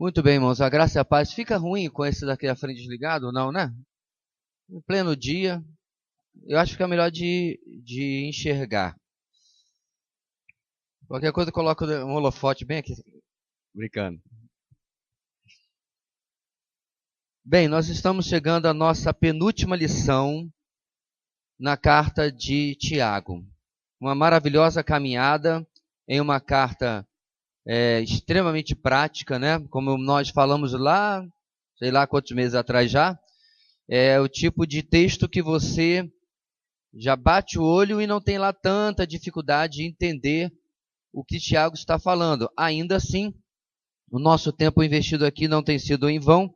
Muito bem, irmãos, a graça e a paz. Fica ruim com esse daqui à frente desligado ou não, né? Em pleno dia, eu acho que fica melhor de enxergar. Qualquer coisa eu coloco um holofote bem aqui. Brincando. Bem, nós estamos chegando à nossa penúltima lição na carta de Tiago. Uma maravilhosa caminhada em uma carta extremamente prática, né? Como nós falamos lá, sei lá quantos meses atrás já, é o tipo de texto que você já bate o olho e não tem lá tanta dificuldade de entender o que Tiago está falando. Ainda assim, o nosso tempo investido aqui não tem sido em vão,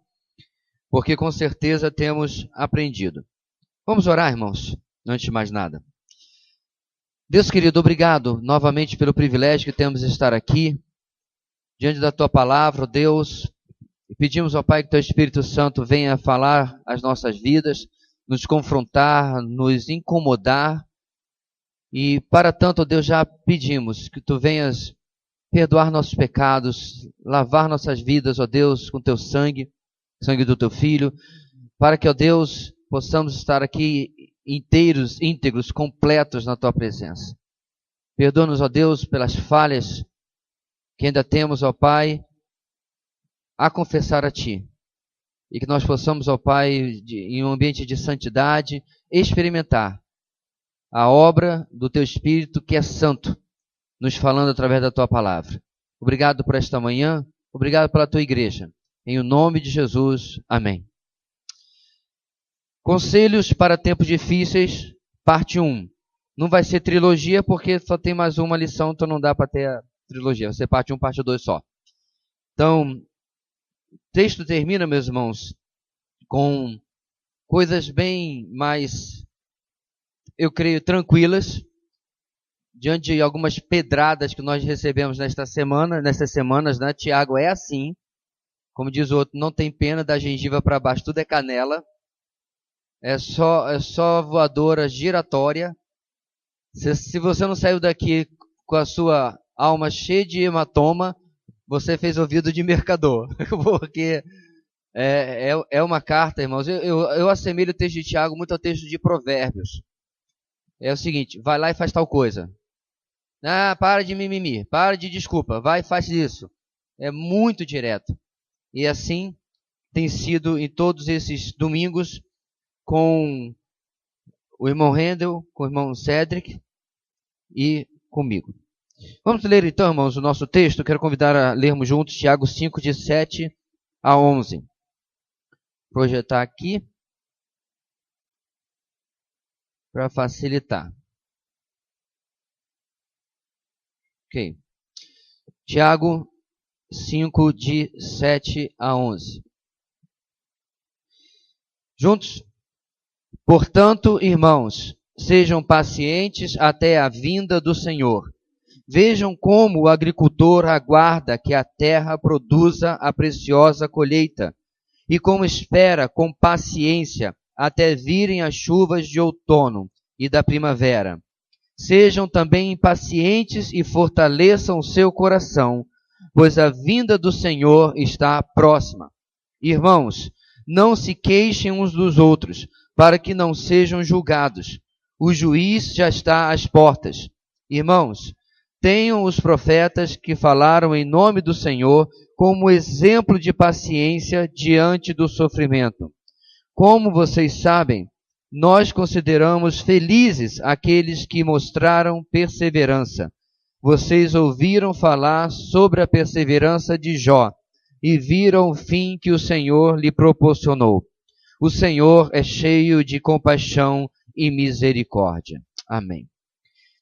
porque com certeza temos aprendido. Vamos orar, irmãos, antes de mais nada. Deus querido, obrigado novamente pelo privilégio que temos de estar aqui, diante da Tua palavra, Deus, e pedimos ao Pai que Teu Espírito Santo venha falar as nossas vidas, nos confrontar, nos incomodar, e para tanto, ó Deus, já pedimos que Tu venhas perdoar nossos pecados, lavar nossas vidas, ó Deus, com Teu sangue, sangue do Teu Filho, para que, ó Deus, possamos estar aqui inteiros, íntegros, completos na Tua presença. Perdoa-nos, ó Deus, pelas falhas que ainda temos, ó Pai, a confessar a Ti. E que nós possamos, ó Pai, em um ambiente de santidade, experimentar a obra do Teu Espírito, que é santo, nos falando através da Tua palavra. Obrigado por esta manhã, obrigado pela Tua igreja. Em o nome de Jesus, amém. Conselhos para tempos difíceis, parte 1. Não vai ser trilogia, porque só tem mais uma lição, então não dá para ter a trilogia. Vai ser parte 1, parte 2 só. Então, o texto termina, meus irmãos, com coisas bem mais, eu creio, tranquilas, diante de algumas pedradas que nós recebemos nessas semanas, né? Tiago é assim, como diz o outro, não tem pena, da gengiva para baixo, tudo é canela, é só voadora giratória. Se você não saiu daqui com a sua alma cheia de hematoma, você fez ouvido de mercador, porque é uma carta, irmãos. Eu assemelho o texto de Tiago muito ao texto de Provérbios. É o seguinte, vai lá e faz tal coisa. Ah, para de mimimi, para de desculpa, vai e faz isso. É muito direto. E assim tem sido em todos esses domingos com o irmão Rendel, com o irmão Cedric e comigo. Vamos ler então, irmãos, o nosso texto. Quero convidar a lermos juntos Tiago 5, de 7 a 11. Vou projetar aqui para facilitar. Ok. Tiago 5, de 7 a 11. Juntos? Portanto, irmãos, sejam pacientes até a vinda do Senhor. Vejam como o agricultor aguarda que a terra produza a preciosa colheita, e como espera com paciência até virem as chuvas de outono e da primavera. Sejam também impacientes e fortaleçam seu coração, pois a vinda do Senhor está próxima. Irmãos, não se queixem uns dos outros, para que não sejam julgados. O juiz já está às portas. Irmãos, tenham os profetas que falaram em nome do Senhor como exemplo de paciência diante do sofrimento. Como vocês sabem, nós consideramos felizes aqueles que mostraram perseverança. Vocês ouviram falar sobre a perseverança de Jó e viram o fim que o Senhor lhe proporcionou. O Senhor é cheio de compaixão e misericórdia. Amém.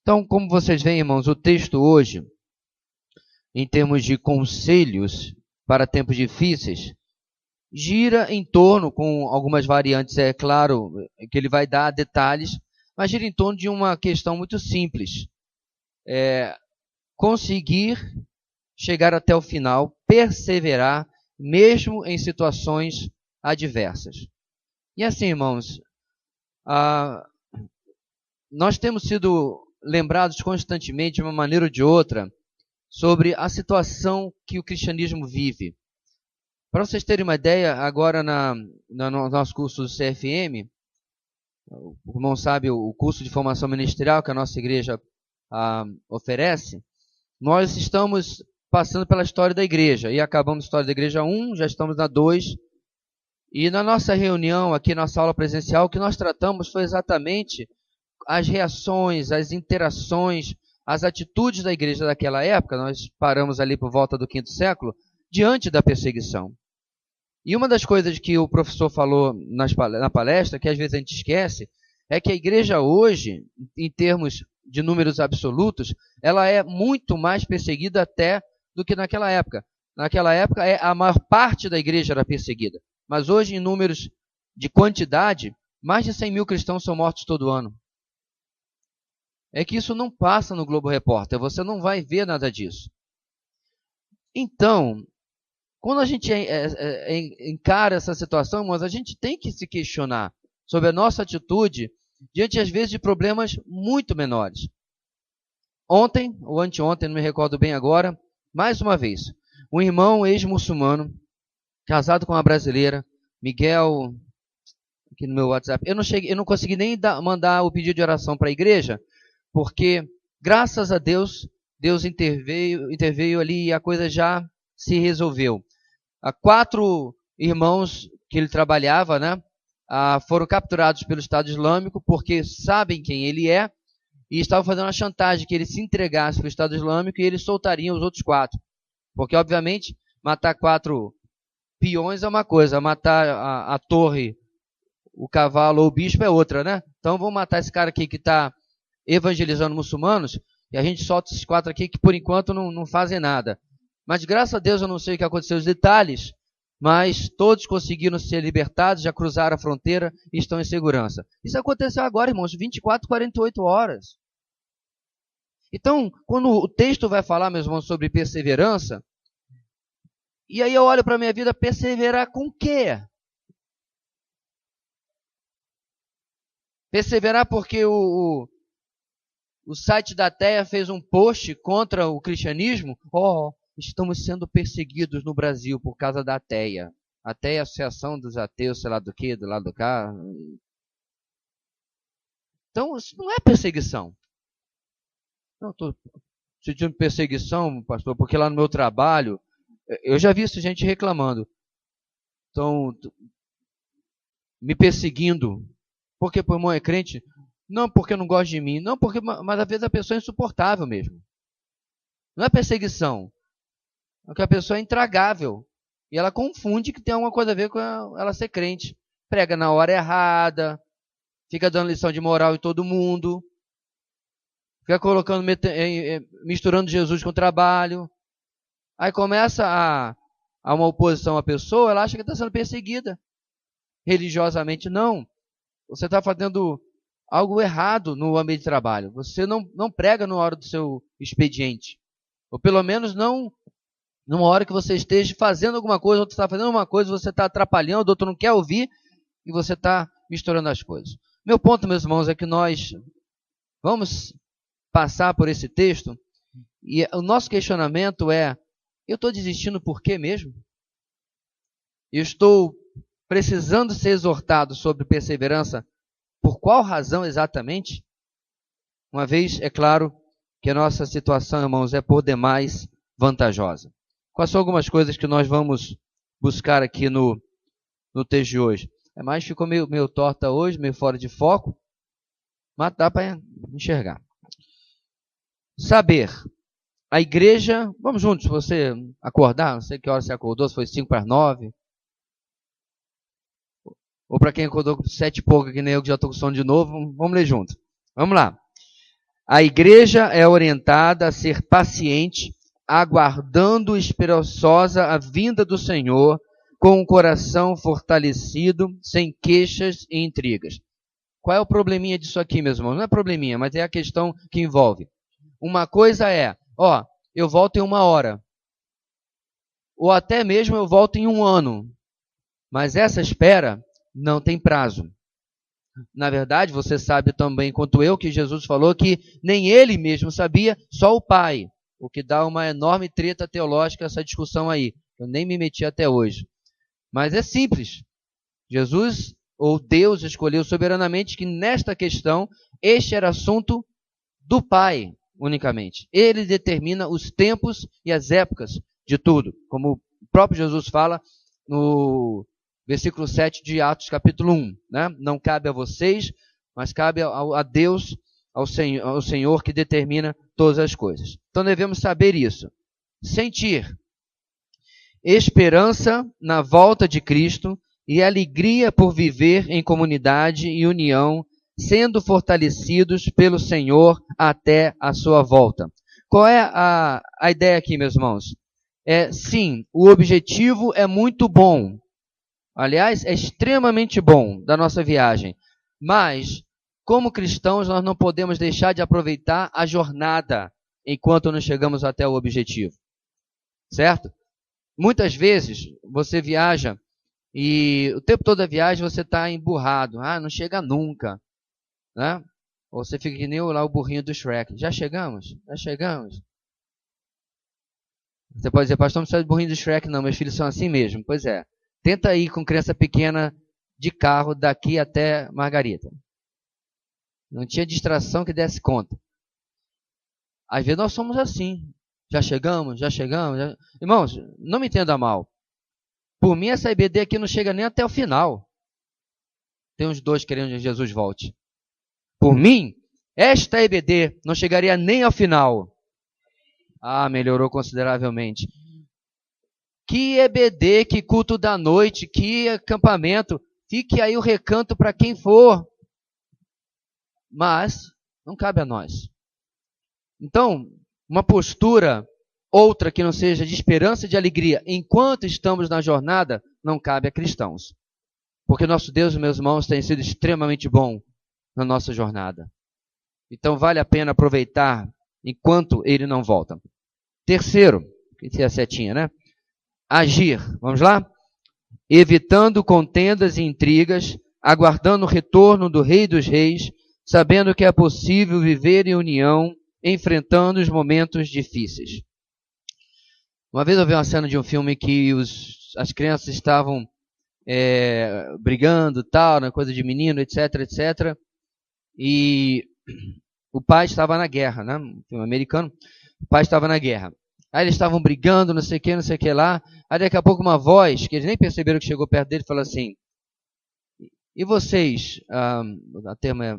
Então, como vocês veem, irmãos, o texto hoje, em termos de conselhos para tempos difíceis, gira em torno, com algumas variantes, é claro que ele vai dar detalhes, mas gira em torno de uma questão muito simples. Conseguir chegar até o final, perseverar, mesmo em situações adversas. E assim, irmãos, nós temos sido lembrados constantemente, de uma maneira ou de outra, sobre a situação que o cristianismo vive. Para vocês terem uma ideia, agora no nosso curso do CFM, o irmão sabe o curso de formação ministerial que a nossa igreja oferece, nós estamos passando pela história da igreja, e acabamos a história da igreja 1, já estamos na 2, e na nossa reunião, aqui na nossa aula presencial, o que nós tratamos foi exatamente as reações, as interações, as atitudes da igreja daquela época. Nós paramos ali por volta do 5º século, diante da perseguição. E uma das coisas que o professor falou na palestra, que às vezes a gente esquece, é que a igreja hoje, em termos de números absolutos, ela é muito mais perseguida até do que naquela época. Naquela época, a maior parte da igreja era perseguida. Mas hoje, em números de quantidade, mais de 100 mil cristãos são mortos todo ano. É que isso não passa no Globo Repórter, você não vai ver nada disso. Então, quando a gente encara essa situação, irmãos, a gente tem que se questionar sobre a nossa atitude diante, às vezes, de problemas muito menores. Ontem, ou anteontem, não me recordo bem agora, mais uma vez, um irmão ex-muçulmano, casado com uma brasileira, Miguel, aqui no meu WhatsApp, eu não consegui nem mandar o pedido de oração para a igreja, porque, graças a Deus, Deus interveio ali e a coisa já se resolveu. 4 irmãos que ele trabalhava, foram capturados pelo Estado Islâmico porque sabem quem ele é e estavam fazendo uma chantagem que ele se entregasse para o Estado Islâmico e eles soltariam os outros 4. Porque, obviamente, matar 4 peões é uma coisa, matar a torre, o cavalo ou o bispo é outra, né? Então, vamos matar esse cara aqui que está evangelizando muçulmanos e a gente solta esses 4 aqui que, por enquanto, não fazem nada. Mas, graças a Deus, eu não sei o que aconteceu, os detalhes, mas todos conseguiram ser libertados, já cruzaram a fronteira e estão em segurança. Isso aconteceu agora, irmãos, 24, 48 horas. Então, quando o texto vai falar, meus irmãos, sobre perseverança, e aí eu olho para a minha vida, perseverar com o quê? Perseverar porque o site da Ateia fez um post contra o cristianismo? Estamos sendo perseguidos no Brasil por causa da Ateia. Ateia é a Associação dos Ateus, sei lá do que, do lado do cá. Então, isso não é perseguição. Não estou sentindo perseguição, pastor, porque lá no meu trabalho, eu já vi gente reclamando. Estão me perseguindo. Porque o irmão é crente? Não porque não gosta de mim. Não, mas às vezes a pessoa é insuportável mesmo. Não é perseguição. Porque a pessoa é intragável. E ela confunde que tem alguma coisa a ver com ela ser crente. Prega na hora errada, fica dando lição de moral em todo mundo, fica colocando, misturando Jesus com o trabalho. Aí começa a uma oposição à pessoa, ela acha que está sendo perseguida. Religiosamente, não. Você está fazendo algo errado no ambiente de trabalho. Você não prega na hora do seu expediente. Ou pelo menos não numa hora que você esteja fazendo alguma coisa, outro está fazendo uma coisa, você está atrapalhando, outro não quer ouvir, e você está misturando as coisas. Meu ponto, meus irmãos, é que nós vamos passar por esse texto, e o nosso questionamento é, eu estou desistindo por quê mesmo? Eu estou precisando ser exortado sobre perseverança, por qual razão exatamente? Uma vez, é claro, que a nossa situação, irmãos, é por demais vantajosa. Quais são algumas coisas que nós vamos buscar aqui no texto de hoje? Mas ficou meio torta hoje, meio fora de foco, mas dá para enxergar. Saber. A igreja, vamos juntos, você acordar, não sei que hora você acordou, se foi 8:55, ou para quem acordou com 7 e pouco, que nem eu que já estou com sono de novo, vamos ler junto. Vamos lá. A igreja é orientada a ser paciente, aguardando esperançosa a vinda do Senhor, com o coração fortalecido, sem queixas e intrigas. Qual é o probleminha disso aqui, meus irmãos? Não é probleminha, mas é a questão que envolve. Uma coisa é, eu volto em 1 hora, ou até mesmo eu volto em 1 ano, mas essa espera não tem prazo. Na verdade, você sabe também, quanto eu, que Jesus falou que nem ele mesmo sabia, só o Pai. O que dá uma enorme treta teológica essa discussão aí. Eu nem me meti até hoje. Mas é simples. Jesus ou Deus escolheu soberanamente que nesta questão este era assunto do Pai unicamente. Ele determina os tempos e as épocas de tudo, como o próprio Jesus fala no versículo 7 de Atos capítulo 1. Né? Não cabe a vocês, mas cabe a Deus, ao Senhor que determina todas as coisas. Então devemos saber isso. Sentir esperança na volta de Cristo e alegria por viver em comunidade e união, sendo fortalecidos pelo Senhor até a sua volta. Qual é a ideia aqui, meus irmãos? Sim, o objetivo é muito bom. Aliás, é extremamente bom da nossa viagem. Mas, como cristãos, nós não podemos deixar de aproveitar a jornada enquanto não chegamos até o objetivo. Certo? Muitas vezes você viaja e o tempo todo da viagem você está emburrado. Não chega nunca. Né? Ou você fica que nem lá o burrinho do Shrek. Já chegamos? Já chegamos? Você pode dizer, pastor, não precisa de burrinho do Shrek não, meus filhos são assim mesmo. Pois é. Tenta ir com criança pequena de carro daqui até Margarita. Não tinha distração que desse conta. Às vezes nós somos assim. Já chegamos, já chegamos. Já... Irmãos, não me entenda mal. Por mim, essa IBD aqui não chega nem até o final. Tem uns dois querendo que Jesus volte. Por mim, esta IBD não chegaria nem ao final. Melhorou consideravelmente. Que EBD, que culto da noite, que acampamento. Fique aí o recanto para quem for. Mas não cabe a nós. Então, uma postura outra que não seja de esperança e de alegria enquanto estamos na jornada, não cabe a cristãos. Porque nosso Deus, meus irmãos, tem sido extremamente bom na nossa jornada. Então vale a pena aproveitar enquanto ele não volta. Terceiro, que é a setinha, né? Agir. Vamos lá? Evitando contendas e intrigas, aguardando o retorno do Rei dos Reis, sabendo que é possível viver em união, enfrentando os momentos difíceis. Uma vez eu vi uma cena de um filme que as crianças estavam brigando, tal, né, coisa de menino, etc, etc. E o pai estava na guerra, né? Um filme americano. O pai estava na guerra. Aí eles estavam brigando, não sei o que lá. Aí daqui a pouco uma voz, que eles nem perceberam que chegou perto dele, falou assim: e vocês, a termo é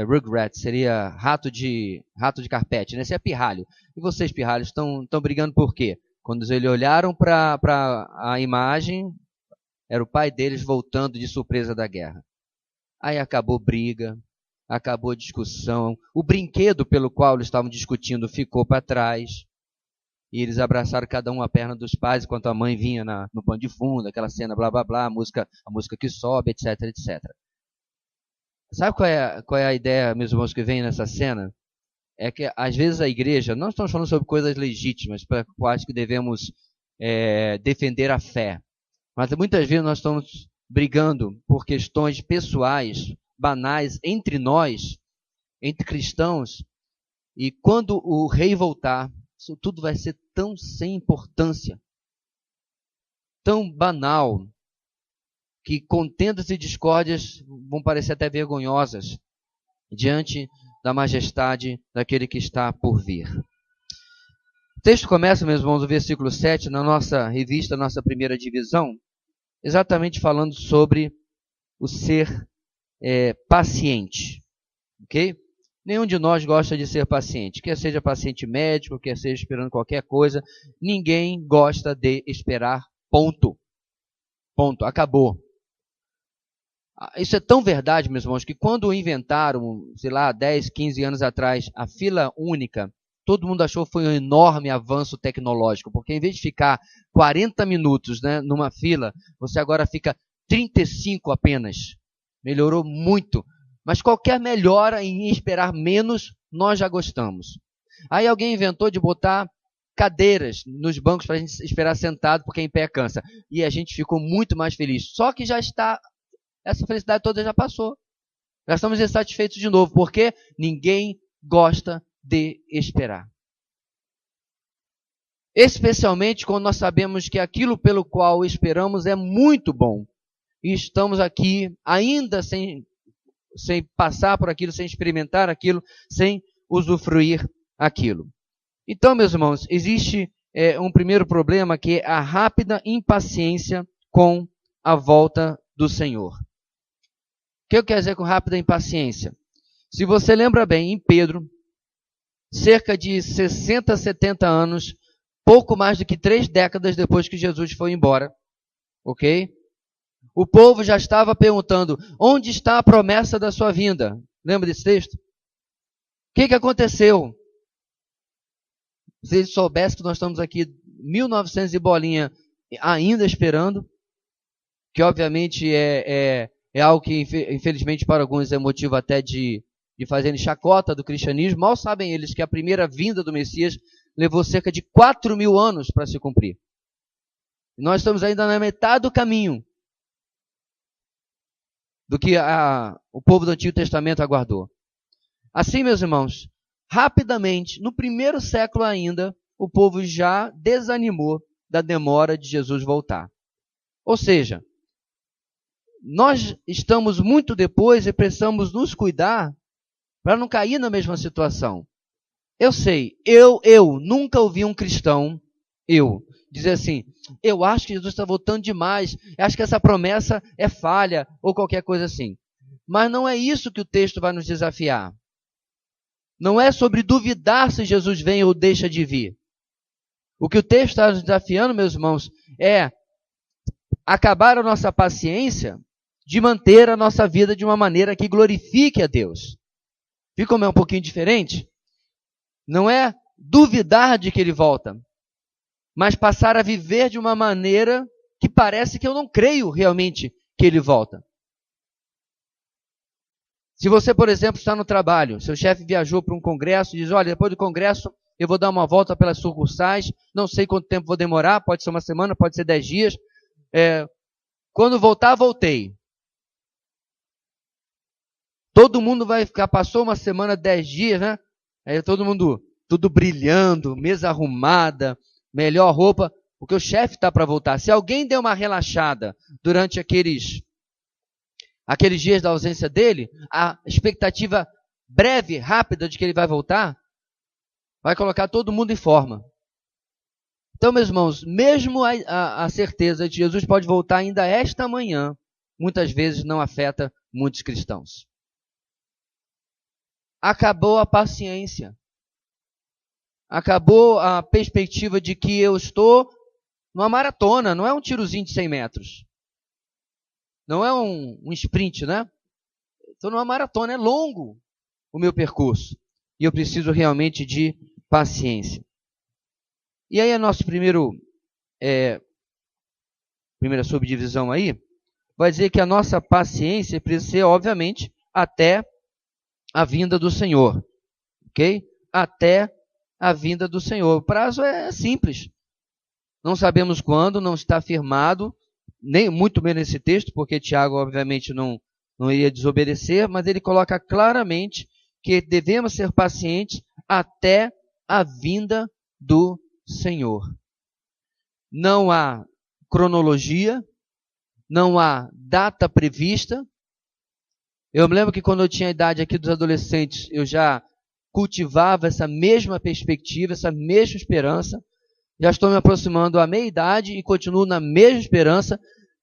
rugrat, seria rato de carpete, né? Esse é pirralho. E vocês, pirralhos, estão brigando por quê? Quando eles olharam para a imagem, era o pai deles voltando de surpresa da guerra. Aí acabou briga, acabou discussão. O brinquedo pelo qual eles estavam discutindo ficou para trás. E eles abraçaram cada um a perna dos pais, enquanto a mãe vinha no pano de fundo, aquela cena, blá, blá, blá, a música que sobe, etc, etc. Sabe qual é a ideia, meus irmãos, que vem nessa cena? É que, às vezes, a igreja, não estamos falando sobre coisas legítimas, para quais que devemos defender a fé. Mas, muitas vezes, nós estamos brigando por questões pessoais, banais, entre nós, entre cristãos, e quando o rei voltar, isso tudo vai ser tão sem importância, tão banal, que contendas e discórdias vão parecer até vergonhosas diante da majestade daquele que está por vir. O texto começa, meus irmãos, no versículo 7, na nossa revista, nossa primeira divisão, exatamente falando sobre o ser paciente. Ok? Nenhum de nós gosta de ser paciente, quer seja paciente médico, quer seja esperando qualquer coisa, ninguém gosta de esperar, ponto. Ponto, acabou. Isso é tão verdade, meus irmãos, que quando inventaram, sei lá, 10, 15 anos atrás, a fila única, todo mundo achou que foi um enorme avanço tecnológico, porque em vez de ficar 40 minutos, né, numa fila, você agora fica 35 apenas. Melhorou muito. Mas qualquer melhora em esperar menos, nós já gostamos. Aí alguém inventou de botar cadeiras nos bancos para a gente esperar sentado, porque em pé cansa. E a gente ficou muito mais feliz. Só que já está, essa felicidade toda já passou. Já estamos insatisfeitos de novo, porque ninguém gosta de esperar. Especialmente quando nós sabemos que aquilo pelo qual esperamos é muito bom. E estamos aqui ainda sem passar por aquilo, sem experimentar aquilo, sem usufruir aquilo. Então, meus irmãos, existe um primeiro problema que é a rápida impaciência com a volta do Senhor. O que eu quero dizer com rápida impaciência? Se você lembra bem, em Pedro, cerca de 60, 70 anos, pouco mais do que 3 décadas depois que Jesus foi embora, ok? O povo já estava perguntando, onde está a promessa da sua vinda? Lembra desse texto? O que aconteceu? Se eles soubessem que nós estamos aqui 1900 e bolinha ainda esperando, que obviamente é algo que infelizmente para alguns é motivo até de fazerem chacota do cristianismo, mal sabem eles que a primeira vinda do Messias levou cerca de 4.000 anos para se cumprir. E nós estamos ainda na metade do caminho do que o povo do Antigo Testamento aguardou. Assim, meus irmãos, rapidamente, no primeiro século ainda, o povo já desanimou da demora de Jesus voltar. Ou seja, nós estamos muito depois e precisamos nos cuidar para não cair na mesma situação. Eu sei, eu nunca ouvi um cristão, dizer assim, eu acho que Jesus está voltando demais, eu acho que essa promessa é falha, ou qualquer coisa assim. Mas não é isso que o texto vai nos desafiar. Não é sobre duvidar se Jesus vem ou deixa de vir. O que o texto está nos desafiando, meus irmãos, é acabar a nossa paciência de manter a nossa vida de uma maneira que glorifique a Deus. Viu como é um pouquinho diferente? Não é duvidar de que ele volta, mas passar a viver de uma maneira que parece que eu não creio realmente que ele volta. Se você, por exemplo, está no trabalho, seu chefe viajou para um congresso e diz, olha, depois do congresso eu vou dar uma volta pelas sucursais, não sei quanto tempo vou demorar, pode ser uma semana, pode ser 10 dias. Quando voltar, voltei. Todo mundo vai ficar, passou uma semana, 10 dias, né? Aí todo mundo, tudo brilhando, mesa arrumada, melhor roupa, porque o chefe está para voltar. Se alguém der uma relaxada durante aqueles dias da ausência dele, a expectativa breve, rápida de que ele vai voltar, vai colocar todo mundo em forma. Então, meus irmãos, mesmo a certeza de que Jesus pode voltar ainda esta manhã, muitas vezes não afeta muitos cristãos. Acabou a paciência. Acabou a perspectiva de que eu estou numa maratona, não é um tirozinho de 100 metros. Não é um sprint, né? Estou numa maratona, é longo o meu percurso. E eu preciso realmente de paciência. E aí a nossa primeira subdivisão aí, vai dizer que a nossa paciência precisa ser, obviamente, até a vinda do Senhor. Ok? Até a vinda do Senhor. O prazo é simples. Não sabemos quando, não está afirmado, nem muito menos nesse texto, porque Tiago, obviamente, não ia desobedecer, mas ele coloca claramente que devemos ser pacientes até a vinda do Senhor. Não há cronologia, não há data prevista. Eu me lembro que quando eu tinha a idade aqui dos adolescentes, eu já cultivava essa mesma perspectiva, essa mesma esperança. Já estou me aproximando à meia-idade e continuo na mesma esperança.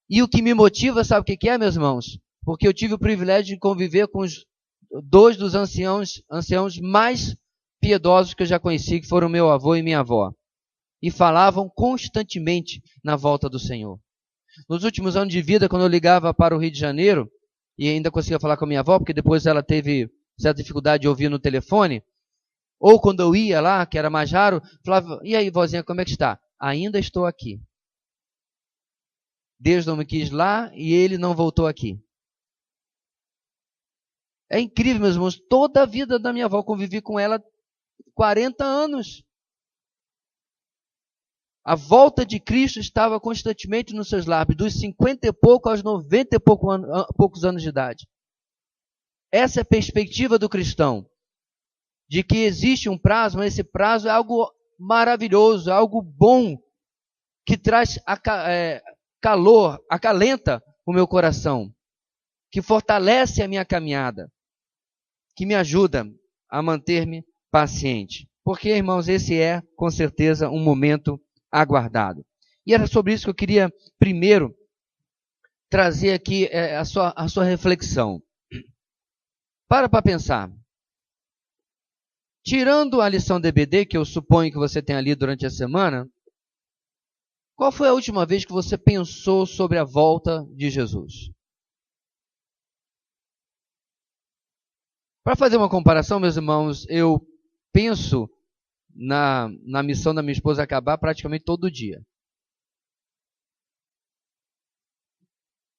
E o que me motiva, sabe o que é, meus irmãos? Porque eu tive o privilégio de conviver com os 2 dos anciãos mais piedosos que eu já conheci, que foram meu avô e minha avó. E falavam constantemente na volta do Senhor. Nos últimos anos de vida, quando eu ligava para o Rio de Janeiro, e ainda conseguia falar com a minha avó, porque depois ela teve certa dificuldade de ouvir no telefone, ou quando eu ia lá, que era mais raro, falava, e aí, vozinha, como é que está? Ainda estou aqui. Deus não me quis lá e ele não voltou aqui. É incrível, meus irmãos, toda a vida da minha avó, convivi com ela 40 anos. A volta de Cristo estava constantemente nos seus lábios, dos 50 e pouco aos 90 e poucos anos de idade. Essa é a perspectiva do cristão, de que existe um prazo, mas esse prazo é algo maravilhoso, é algo bom, que traz calor, acalenta o meu coração, que fortalece a minha caminhada, que me ajuda a manter-me paciente. Porque, irmãos, esse é, com certeza, um momento aguardado. E era sobre isso que eu queria, primeiro, trazer aqui a sua reflexão. Para pensar. Tirando a lição DBD, que eu suponho que você tenha lido durante a semana, qual foi a última vez que você pensou sobre a volta de Jesus? Para fazer uma comparação, meus irmãos, eu penso na missão da minha esposa acabar praticamente todo dia.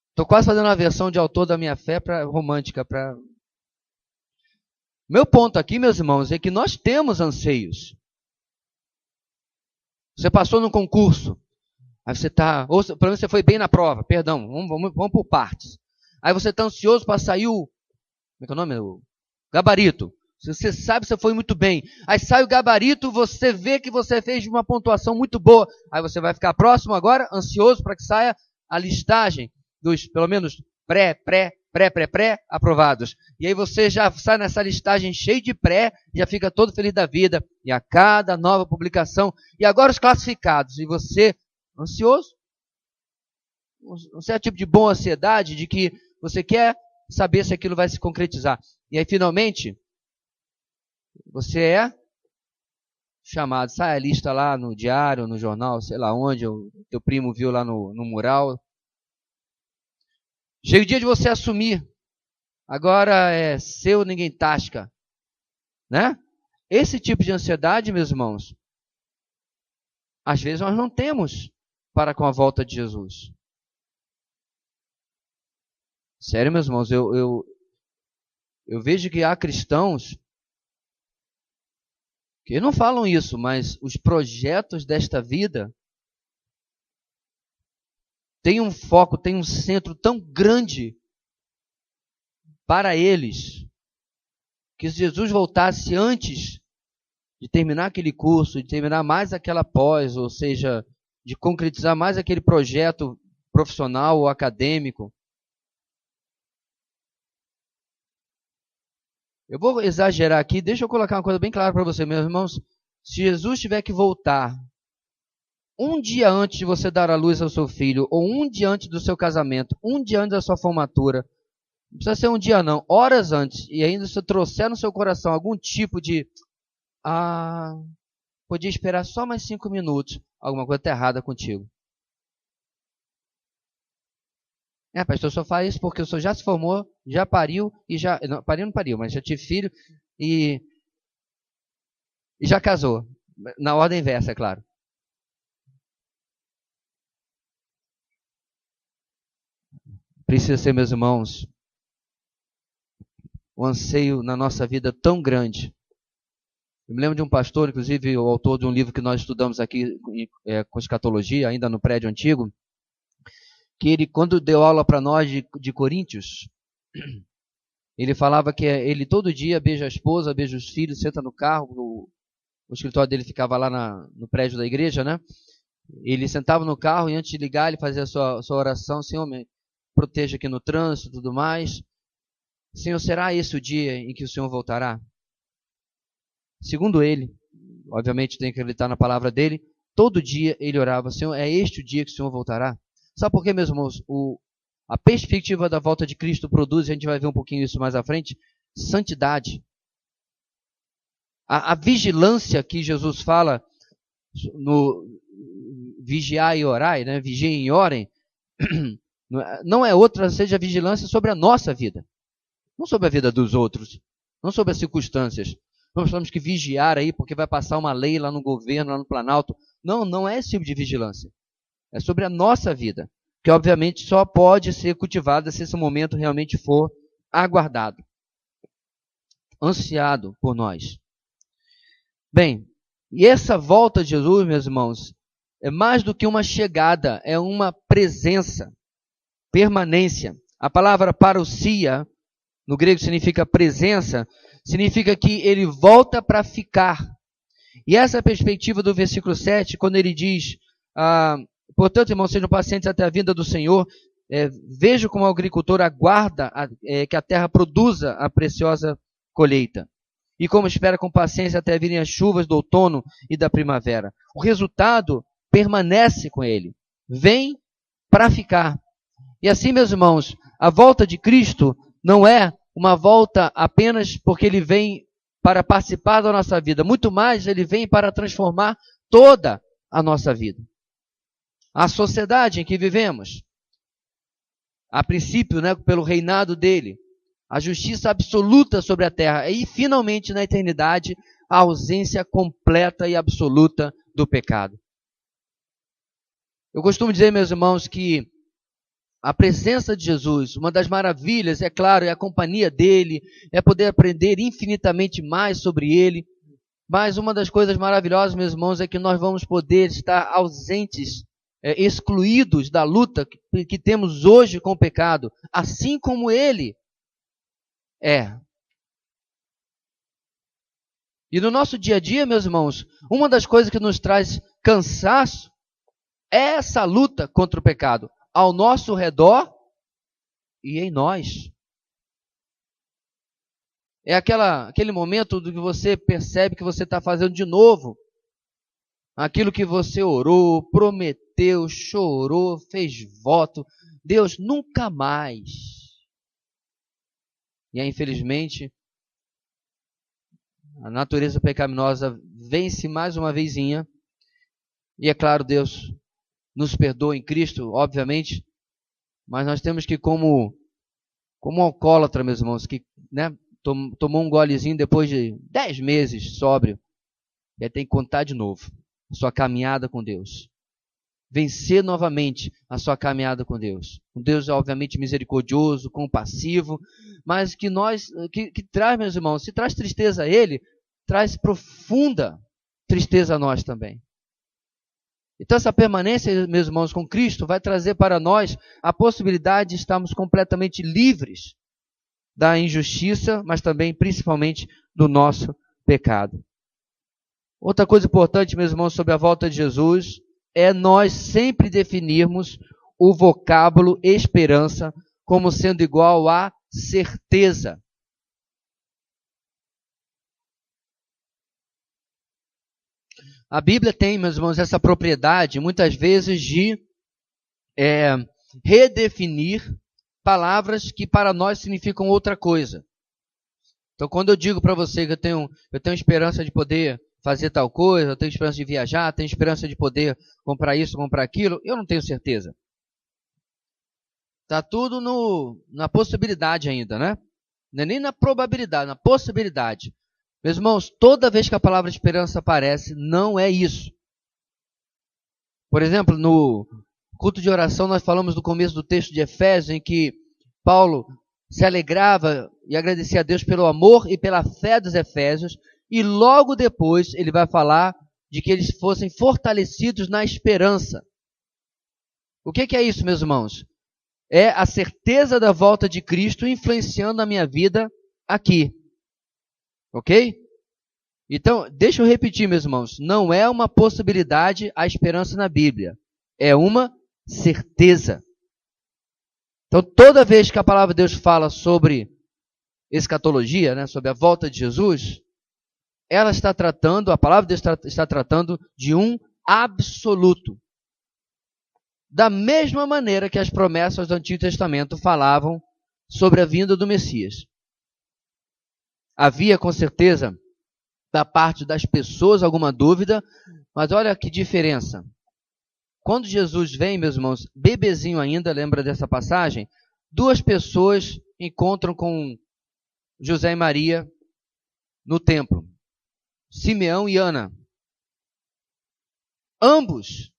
Estou quase fazendo uma versão de autor da minha fé romântica. Meu ponto aqui, meus irmãos, é que nós temos anseios. Você passou no concurso, aí você está, ou pelo menos você foi bem na prova, perdão, vamos por partes. Aí você está ansioso para sair como é que é o nome? O gabarito. Você sabe que você foi muito bem. Aí sai o gabarito, você vê que você fez uma pontuação muito boa. Aí você vai ficar próximo agora, ansioso para que saia a listagem dos, pelo menos, pré-aprovados. E aí você já sai nessa listagem cheio de pré, já fica todo feliz da vida. E a cada nova publicação. E agora os classificados. E você, ansioso? Um certo tipo de boa ansiedade, de que você quer saber se aquilo vai se concretizar. E aí, finalmente, você é chamado. Sai a lista lá no diário, no jornal, sei lá onde, o teu primo viu lá no mural. Chega o dia de você assumir. Agora é seu, ninguém tasca. Né? Esse tipo de ansiedade, meus irmãos, às vezes nós não temos para com a volta de Jesus. Sério, meus irmãos, eu vejo que há cristãos que não falam isso, mas os projetos desta vida têm um foco, têm um centro tão grande para eles, que se Jesus voltasse antes de terminar aquele curso, de terminar mais aquela pós, ou seja, de concretizar mais aquele projeto profissional ou acadêmico, eu vou exagerar aqui, deixa eu colocar uma coisa bem clara para você, meus irmãos. Se Jesus tiver que voltar um dia antes de você dar à luz ao seu filho, ou um dia antes do seu casamento, um dia antes da sua formatura, não precisa ser um dia não, horas antes, e ainda se trouxer no seu coração algum tipo de, podia esperar só mais 5 minutos, alguma coisa está errada contigo. Pastor, eu só faz isso porque o senhor já se formou, já pariu, e já, não pariu, mas já tive filho, e já casou, na ordem inversa, é claro. Precisa ser, meus irmãos, um anseio na nossa vida tão grande. Eu me lembro de um pastor, inclusive o autor de um livro que nós estudamos aqui com escatologia, ainda no prédio antigo, que ele, quando deu aula para nós de Coríntios, ele falava que ele todo dia beija a esposa, beija os filhos, senta no carro, o escritório dele ficava lá no prédio da igreja, né? Ele sentava no carro e antes de ligar ele fazia a sua oração: Senhor, me proteja aqui no trânsito e tudo mais. Senhor, será esse o dia em que o Senhor voltará? Segundo ele, obviamente tem que acreditar na palavra dele, todo dia ele orava: Senhor, é este o dia que o Senhor voltará? Sabe por quê, meus irmãos? A perspectiva da volta de Cristo produz, a gente vai ver um pouquinho isso mais à frente, santidade. A vigilância que Jesus fala no vigiar e orar, né? Vigiem e orem, não é outra, seja vigilância sobre a nossa vida, não sobre a vida dos outros, não sobre as circunstâncias. Nós temos que vigiar aí porque vai passar uma lei lá no governo, lá no Planalto. Não é esse tipo de vigilância. É sobre a nossa vida, que obviamente só pode ser cultivada se esse momento realmente for aguardado, ansiado por nós. Bem, e essa volta de Jesus, meus irmãos, é mais do que uma chegada, é uma presença, permanência. A palavra parousia, no grego significa presença, significa que ele volta para ficar. E essa é a perspectiva do versículo 7, quando ele diz, portanto, irmãos, sejam pacientes até a vinda do Senhor. Veja como o agricultor aguarda que a terra produza a preciosa colheita. E como espera com paciência até virem as chuvas do outono e da primavera. O resultado permanece com ele. Vem para ficar. E assim, meus irmãos, a volta de Cristo não é uma volta apenas porque ele vem para participar da nossa vida. Muito mais, ele vem para transformar toda a nossa vida. A sociedade em que vivemos, a princípio, pelo reinado dele, a justiça absoluta sobre a terra e, finalmente, na eternidade, a ausência completa e absoluta do pecado. Eu costumo dizer, meus irmãos, que a presença de Jesus, uma das maravilhas, é claro, é a companhia dele, é poder aprender infinitamente mais sobre ele, mas uma das coisas maravilhosas, meus irmãos, é que nós vamos poder estar ausentes, excluídos da luta que temos hoje com o pecado, assim como ele é. E no nosso dia a dia, meus irmãos, uma das coisas que nos traz cansaço é essa luta contra o pecado, ao nosso redor e em nós. É aquele momento do que você percebe que você está fazendo de novo aquilo que você orou, prometeu, chorou, fez voto. Deus, nunca mais. E aí, infelizmente, a natureza pecaminosa vence mais uma vezinha. E é claro, Deus nos perdoa em Cristo, obviamente, mas nós temos que, como um alcoólatra, meus irmãos, que tomou um golezinho depois de 10 meses sóbrio, e aí tem que contar de novo a sua caminhada com Deus. Vencer novamente a sua caminhada com Deus. Um Deus, obviamente, misericordioso, compassivo, mas que traz, meus irmãos, se traz tristeza a Ele, traz profunda tristeza a nós também. Então essa permanência, meus irmãos, com Cristo vai trazer para nós a possibilidade de estarmos completamente livres da injustiça, mas também, principalmente, do nosso pecado. Outra coisa importante, meus irmãos, sobre a volta de Jesus, é nós sempre definirmos o vocábulo esperança como sendo igual a certeza. A Bíblia tem, meus irmãos, essa propriedade, muitas vezes, de redefinir palavras que para nós significam outra coisa. Então, quando eu digo para você que eu tenho esperança de poder fazer tal coisa, eu tenho esperança de viajar, tenho esperança de poder comprar isso, comprar aquilo, eu não tenho certeza. Está tudo na possibilidade ainda, né? Não é nem na probabilidade, na possibilidade. Meus irmãos, toda vez que a palavra esperança aparece, não é isso. Por exemplo, no culto de oração, nós falamos no começo do texto de Efésios, em que Paulo se alegrava e agradecia a Deus pelo amor e pela fé dos Efésios, e logo depois ele vai falar de que eles fossem fortalecidos na esperança. O que é isso, meus irmãos? É a certeza da volta de Cristo influenciando a minha vida aqui. Ok? Então, deixa eu repetir, meus irmãos. Não é uma possibilidade a esperança na Bíblia. É uma certeza. Então, toda vez que a palavra de Deus fala sobre escatologia, sobre a volta de Jesus, ela está tratando, a palavra de Deus está tratando de um absoluto. Da mesma maneira que as promessas do Antigo Testamento falavam sobre a vinda do Messias. Havia, com certeza, da parte das pessoas alguma dúvida, mas olha que diferença. Quando Jesus vem, meus irmãos, bebezinho ainda, lembra dessa passagem? 2 pessoas encontram com José e Maria no templo. Simeão e Ana. Ambos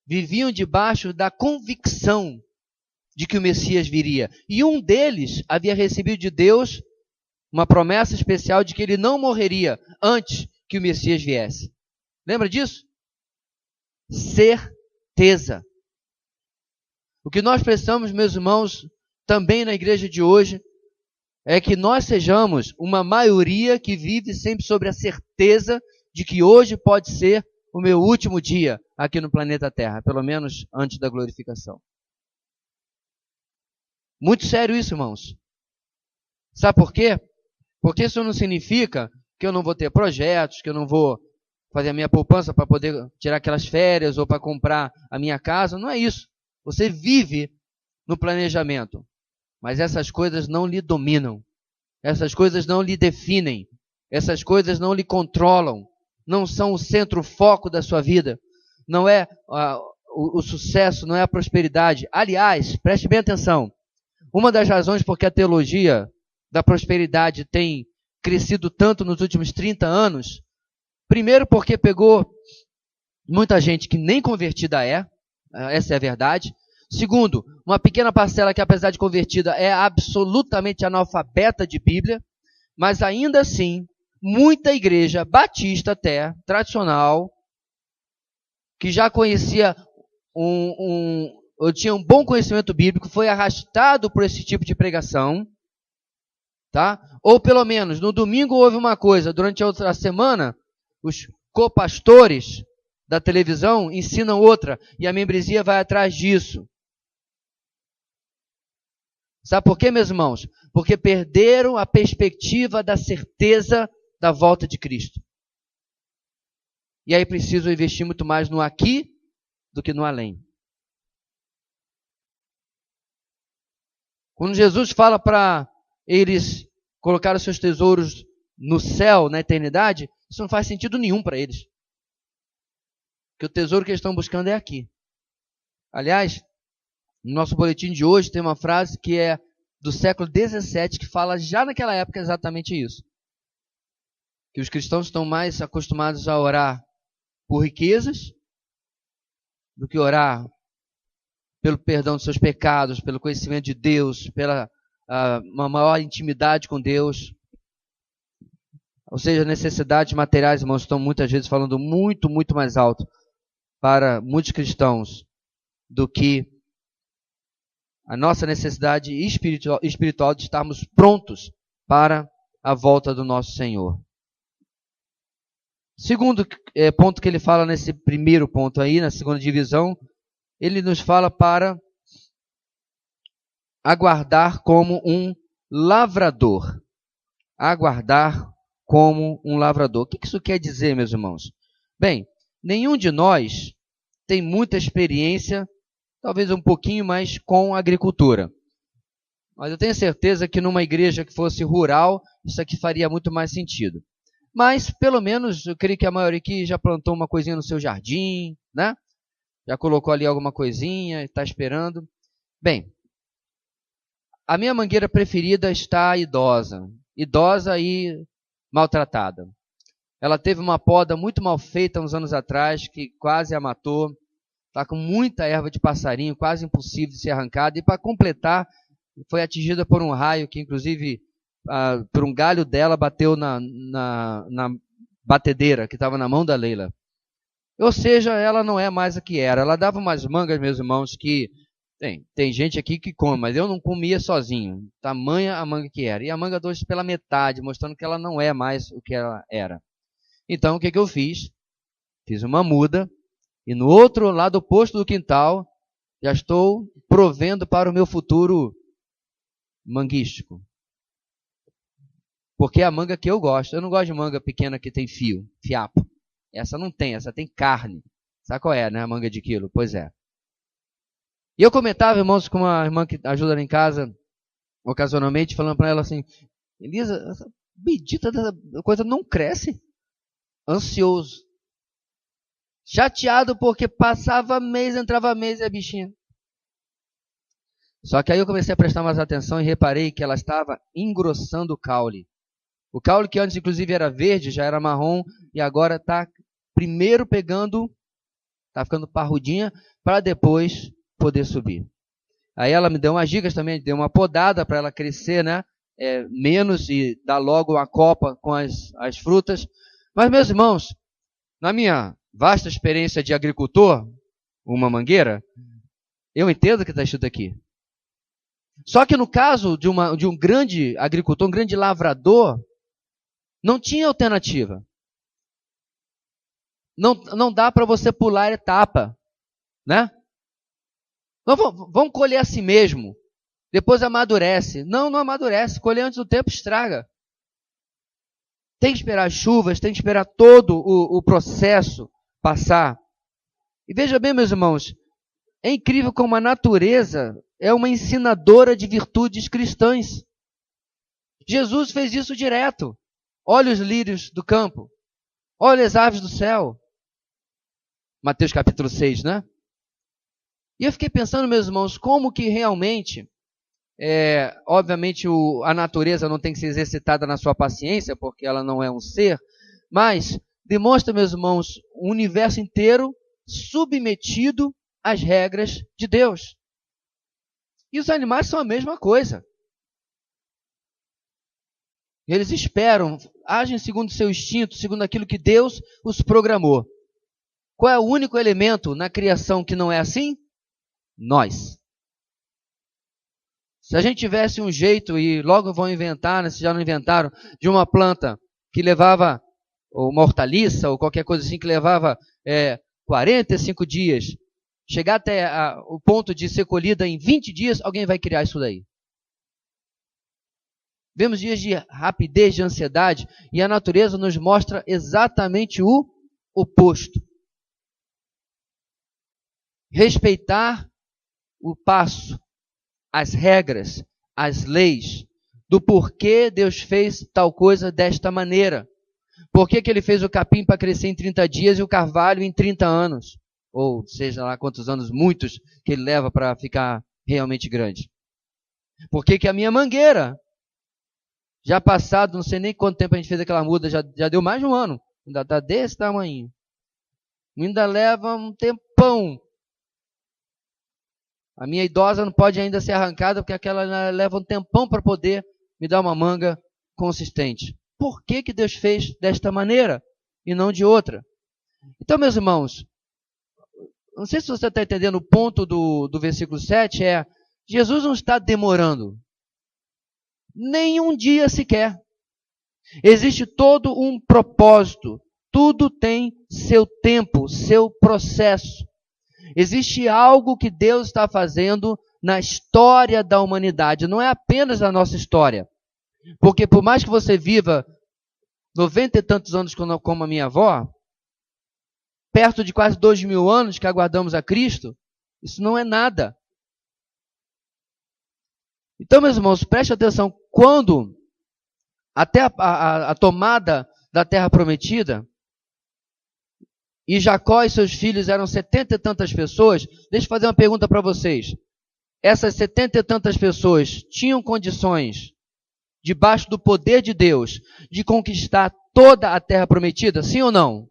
viviam debaixo da convicção de que o Messias viria. E um deles havia recebido de Deus uma promessa especial de que ele não morreria antes que o Messias viesse. Lembra disso? Certeza. O que nós precisamos, meus irmãos, também na igreja de hoje, é que nós sejamos uma maioria que vive sempre sobre a certeza de que hoje pode ser o meu último dia aqui no planeta Terra, pelo menos antes da glorificação. Muito sério isso, irmãos. Sabe por quê? Porque isso não significa que eu não vou ter projetos, que eu não vou fazer a minha poupança para poder tirar aquelas férias ou para comprar a minha casa. Não é isso. Você vive no planejamento, mas essas coisas não lhe dominam. Essas coisas não lhe definem. Essas coisas não lhe controlam. Não são o centro, o foco da sua vida. Não é o sucesso, não é a prosperidade. Aliás, preste bem atenção. Uma das razões por que a teologia da prosperidade tem crescido tanto nos últimos 30 anos, primeiro porque pegou muita gente que nem convertida é, essa é a verdade. Segundo, uma pequena parcela que, apesar de convertida, é absolutamente analfabeta de Bíblia, mas ainda assim, muita igreja batista até, tradicional, que já conhecia ou tinha um bom conhecimento bíblico, foi arrastado por esse tipo de pregação, tá? Ou pelo menos, no domingo houve uma coisa, durante a outra semana, os copastores da televisão ensinam outra, e a membresia vai atrás disso. Sabe por quê, meus irmãos? Porque perderam a perspectiva da certeza da volta de Cristo. E aí precisam investir muito mais no aqui do que no além. Quando Jesus fala para eles colocar os seus tesouros no céu, na eternidade, isso não faz sentido nenhum para eles. Porque o tesouro que eles estão buscando é aqui. Aliás, no nosso boletim de hoje tem uma frase que é do século XVII, que fala já naquela época exatamente isso. Que os cristãos estão mais acostumados a orar por riquezas do que orar pelo perdão dos seus pecados, pelo conhecimento de Deus, pela uma maior intimidade com Deus. Ou seja, necessidades materiais, irmãos, estão muitas vezes falando muito, muito mais alto para muitos cristãos do que a nossa necessidade espiritual de estarmos prontos para a volta do nosso Senhor. Segundo ponto que ele fala nesse primeiro ponto aí, na segunda divisão, ele nos fala para aguardar como um lavrador. Aguardar como um lavrador. O que isso quer dizer, meus irmãos? Bem, nenhum de nós tem muita experiência, talvez um pouquinho mais, com agricultura. Mas eu tenho certeza que numa igreja que fosse rural, isso aqui faria muito mais sentido. Mas, pelo menos, eu creio que a maioria aqui já plantou uma coisinha no seu jardim, né? Já colocou ali alguma coisinha, está esperando. Bem, a minha mangueira preferida está idosa. Idosa e maltratada. Ela teve uma poda muito mal feita uns anos atrás, que quase a matou. Está com muita erva de passarinho, quase impossível de ser arrancada. E para completar, foi atingida por um raio que, inclusive, por um galho dela, bateu na batedeira que estava na mão da Leila. Ou seja, ela não é mais a que era. Ela dava umas mangas, meus irmãos, que tem gente aqui que come, mas eu não comia sozinho. Tamanha a manga que era. E a manga doce pela metade, mostrando que ela não é mais o que ela era. Então, o que eu fiz? Fiz uma muda, e no outro lado oposto do quintal, já estou provendo para o meu futuro manguístico. Porque é a manga que eu gosto. Eu não gosto de manga pequena que tem fiapo. Essa não tem, essa tem carne. Sabe qual é, né? A manga de quilo. Pois é. E eu comentava, irmãos, com uma irmã que ajuda lá em casa, ocasionalmente, falando para ela assim, Elisa, essa bendita dessa coisa não cresce. Ansioso. Chateado porque passava mês, entrava mês e a bichinha. Só que aí eu comecei a prestar mais atenção e reparei que ela estava engrossando o caule. O caule que antes inclusive era verde, já era marrom, e agora está primeiro pegando, está ficando parrudinha, para depois poder subir. Aí ela me deu umas dicas também, deu uma podada para ela crescer, né? Menos e dar logo uma copa com as frutas. Mas, meus irmãos, na minha vasta experiência de agricultor, uma mangueira, eu entendo o que está escrito aqui. Só que no caso de um grande agricultor, um grande lavrador, não tinha alternativa. Não dá para você pular etapa, né? Não, vamos colher assim mesmo. Depois amadurece. Não amadurece. Colher antes do tempo estraga. Tem que esperar as chuvas, tem que esperar todo o processo passar. E veja bem, meus irmãos, é incrível como a natureza é uma ensinadora de virtudes cristãs. Jesus fez isso direto. Olha os lírios do campo. Olha as aves do céu. Mateus capítulo 6, né? E eu fiquei pensando, meus irmãos, como que realmente, obviamente a natureza não tem que ser exercitada na sua paciência, porque ela não é um ser, mas demonstra, meus irmãos, o universo inteiro submetido às regras de Deus. E os animais são a mesma coisa. Eles esperam, agem segundo o seu instinto, segundo aquilo que Deus os programou. Qual é o único elemento na criação que não é assim? Nós. Se a gente tivesse um jeito, e logo vão inventar, né, se já não inventaram, de uma planta que levava, ou uma hortaliça, ou qualquer coisa assim, que levava 45 dias, chegar até o ponto de ser colhida em 20 dias, alguém vai criar isso daí. Vemos dias de rapidez, de ansiedade, e a natureza nos mostra exatamente o oposto. Respeitar o passo, as regras, as leis, do porquê Deus fez tal coisa desta maneira. Por que ele fez o capim para crescer em 30 dias e o carvalho em 30 anos? Ou seja lá quantos anos, muitos, que ele leva para ficar realmente grande. Por que a minha mangueira, já passado, não sei nem quanto tempo a gente fez aquela muda, já deu mais de um ano, ainda está desse tamanho. Ainda leva um tempão. A minha idosa não pode ainda ser arrancada, porque aquela leva um tempão para poder me dar uma manga consistente. Por que Deus fez desta maneira e não de outra? Então, meus irmãos, não sei se você está entendendo o ponto do versículo 7, Jesus não está demorando. Nem um dia sequer. Existe todo um propósito. Tudo tem seu tempo, seu processo. Existe algo que Deus está fazendo na história da humanidade. Não é apenas na nossa história. Porque por mais que você viva 90 e tantos anos como a minha avó, perto de quase 2.000 anos que aguardamos a Cristo, isso não é nada. Então, meus irmãos, preste atenção. Quando até a tomada da terra prometida, e Jacó e seus filhos eram 70 e tantas pessoas, deixa eu fazer uma pergunta para vocês. Essas 70 e tantas pessoas tinham condições, debaixo do poder de Deus, de conquistar toda a terra prometida? Sim ou não?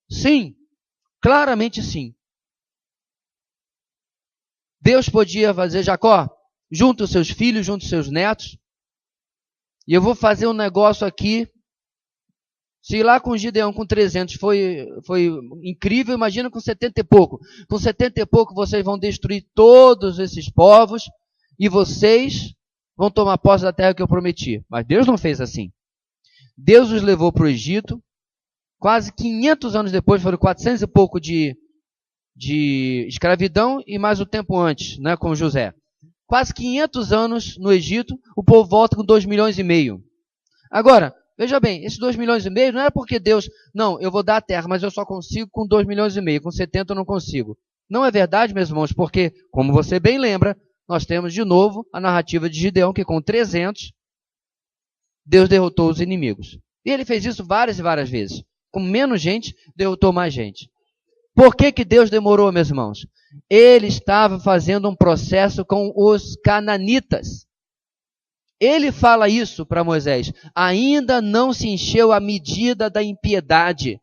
Sim, claramente sim. Deus podia fazer, Jacó, junta os seus filhos, junta os seus netos, e eu vou fazer um negócio aqui. Se lá com Gideão com 300 foi incrível, imagina com 70 e pouco. Com 70 e pouco vocês vão destruir todos esses povos e vocês vão tomar posse da terra que eu prometi. Mas Deus não fez assim. Deus os levou para o Egito. Quase 500 anos depois, foram 400 e pouco de escravidão e mais o tempo antes, né, com José. Quase 500 anos no Egito, o povo volta com 2,5 milhões. Agora, veja bem, esses 2,5 milhões não era porque Deus, não, eu vou dar a terra, mas eu só consigo com 2,5 milhões, com 70 eu não consigo. Não é verdade, meus irmãos, porque, como você bem lembra, nós temos de novo a narrativa de Gideão, que com 300, Deus derrotou os inimigos. E ele fez isso várias e várias vezes. Com menos gente, derrotou mais gente. Por que Deus demorou, meus irmãos? Ele estava fazendo um processo com os cananitas. Ele fala isso para Moisés. Ainda não se encheu a medida da impiedade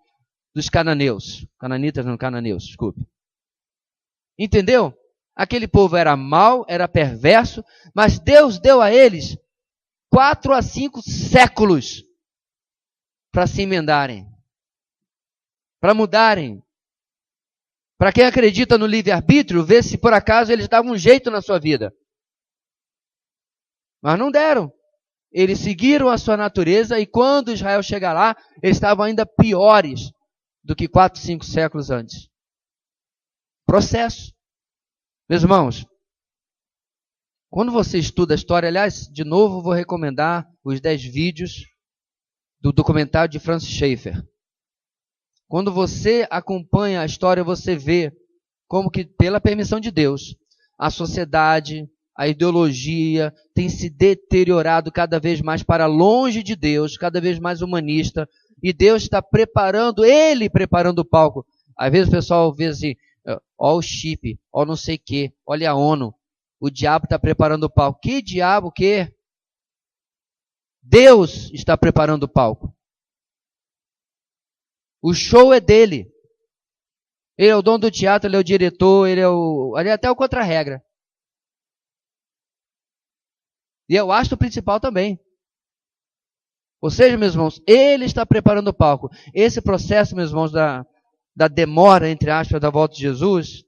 dos cananeus. Cananitas não, cananeus, desculpe. Entendeu? Aquele povo era mau, era perverso, mas Deus deu a eles 4 a 5 séculos para se emendarem, para mudarem. Para quem acredita no livre-arbítrio, vê se por acaso eles davam um jeito na sua vida. Mas não deram. Eles seguiram a sua natureza e quando Israel chega lá, eles estavam ainda piores. do que 4, 5 séculos antes. Processo. Meus irmãos, quando você estuda a história, aliás, de novo vou recomendar os 10 vídeos do documentário de Francis Schaeffer. Quando você acompanha a história, você vê como que, pela permissão de Deus, a sociedade, a ideologia tem se deteriorado cada vez mais para longe de Deus, cada vez mais humanista, e Deus está preparando, Ele preparando o palco. Às vezes o pessoal vê assim, ó o chip, ó não sei o quê, olha a ONU, o diabo está preparando o palco. Que diabo o quê? Deus está preparando o palco. O show é dele. Ele é o dono do teatro, ele é o diretor, ele é até o contra-regra. E é o astro principal também. Ou seja, meus irmãos, ele está preparando o palco. Esse processo, meus irmãos, da demora, entre aspas, da volta de Jesus,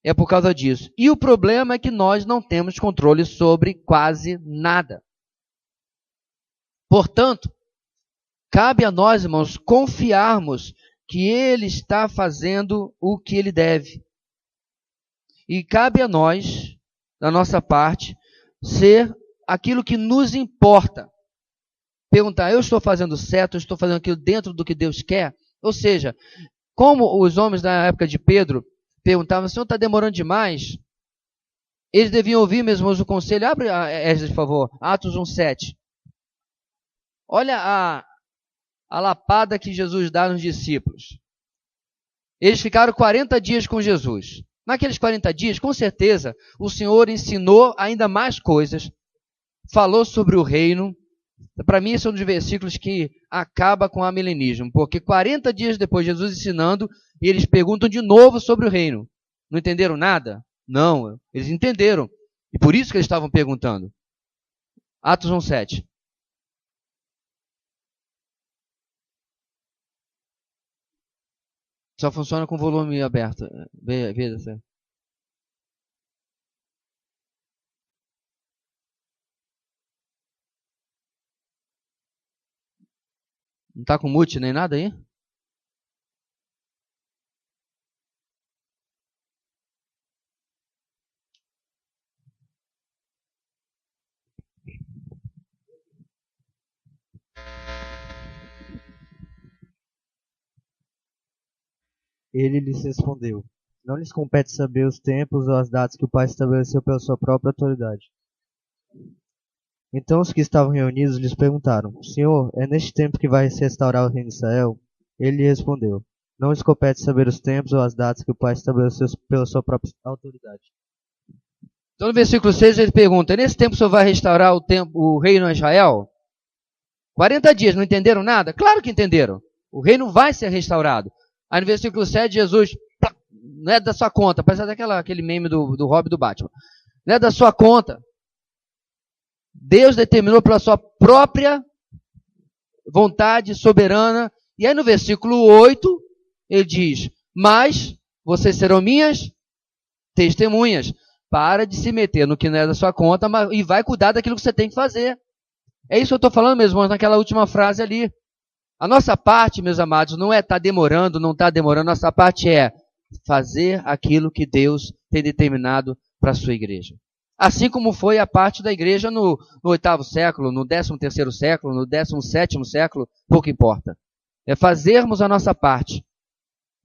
é por causa disso. E o problema é que nós não temos controle sobre quase nada. Portanto, cabe a nós, irmãos, confiarmos que Ele está fazendo o que Ele deve. E cabe a nós, da nossa parte, ser aquilo que nos importa. Perguntar, eu estou fazendo certo, eu estou fazendo aquilo dentro do que Deus quer? Ou seja, como os homens da época de Pedro perguntavam, o Senhor está demorando demais? Eles deviam ouvir, meus irmãos, o conselho. Abre, Esdras, por favor, Atos 1:7. Olha a lapada que Jesus dá nos discípulos. Eles ficaram 40 dias com Jesus. Naqueles 40 dias, com certeza, o Senhor ensinou ainda mais coisas, falou sobre o reino. Para mim, esse é um dos versículos que acaba com o amilenismo, porque 40 dias depois, Jesus ensinando, e eles perguntam de novo sobre o reino. Não entenderam nada? Não, eles entenderam. E por isso que eles estavam perguntando. Atos 1:7. Só funciona com volume aberto. Veja. Não está com mute nem nada aí? Ele lhes respondeu: Não lhes compete saber os tempos ou as datas que o Pai estabeleceu pela sua própria autoridade. Então os que estavam reunidos lhes perguntaram: Senhor, é neste tempo que vai se restaurar o reino de Israel? Ele lhe respondeu: Não lhes compete saber os tempos ou as datas que o Pai estabeleceu pela sua própria autoridade. Então no versículo 6 ele pergunta, nesse tempo o Senhor vai restaurar o reino a Israel? 40 dias, não entenderam nada? Claro que entenderam. O reino vai ser restaurado. Aí no versículo 7, Jesus, não é da sua conta, parece até aquele meme do Robin do Batman. Não é da sua conta. Deus determinou pela sua própria vontade soberana. E aí no versículo 8, ele diz, mas vocês serão minhas testemunhas. Para de se meter no que não é da sua conta e vai cuidar daquilo que você tem que fazer. É isso que eu estou falando, meus irmãos, naquela última frase ali. A nossa parte, meus amados, não é estar demorando, não está demorando. Nossa parte é fazer aquilo que Deus tem determinado para a sua igreja. Assim como foi a parte da igreja no 8º século, no 13º século, no 17º século, pouco importa. É fazermos a nossa parte.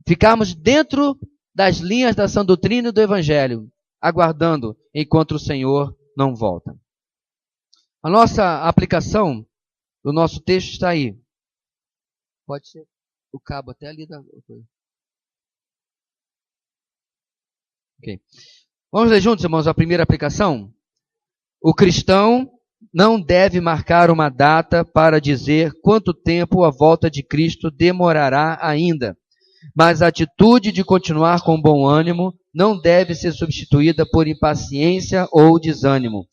Ficarmos dentro das linhas da sã doutrina e do evangelho, aguardando enquanto o Senhor não volta. A nossa aplicação do nosso texto está aí. Pode ser o cabo até ali da... Ok. Vamos ler juntos, irmãos, a primeira aplicação? O cristão não deve marcar uma data para dizer quanto tempo a volta de Cristo demorará ainda, mas a atitude de continuar com bom ânimo não deve ser substituída por impaciência ou desânimo.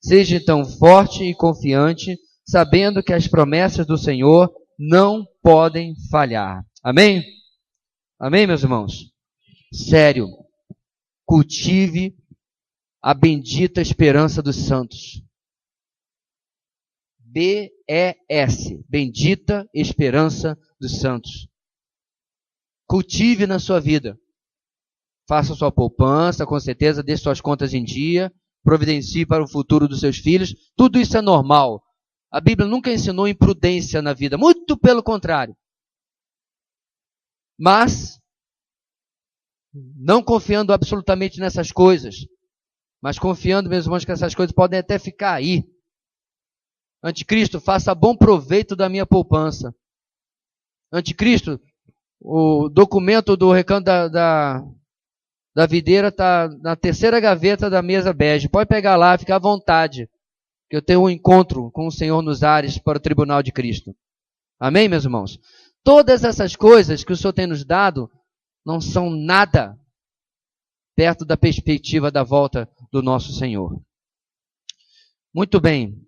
Seja então forte e confiante, sabendo que as promessas do Senhor não podem falhar. Amém? Amém, meus irmãos? Sério. Cultive a bendita esperança dos santos. BES, bendita esperança dos santos. cultive na sua vida. Faça sua poupança, com certeza, deixe suas contas em dia, providencie para o futuro dos seus filhos. Tudo isso é normal. A Bíblia nunca ensinou imprudência na vida, muito pelo contrário. Mas, não confiando absolutamente nessas coisas, mas confiando, meus irmãos, que essas coisas podem até ficar aí. Anticristo, faça bom proveito da minha poupança. Anticristo, o documento do recanto da videira está na terceira gaveta da mesa bege. Pode pegar lá, fica à vontade, que eu tenho um encontro com o Senhor nos ares para o tribunal de Cristo. Amém, meus irmãos? Todas essas coisas que o Senhor tem nos dado não são nada perto da perspectiva da volta do nosso Senhor. Muito bem.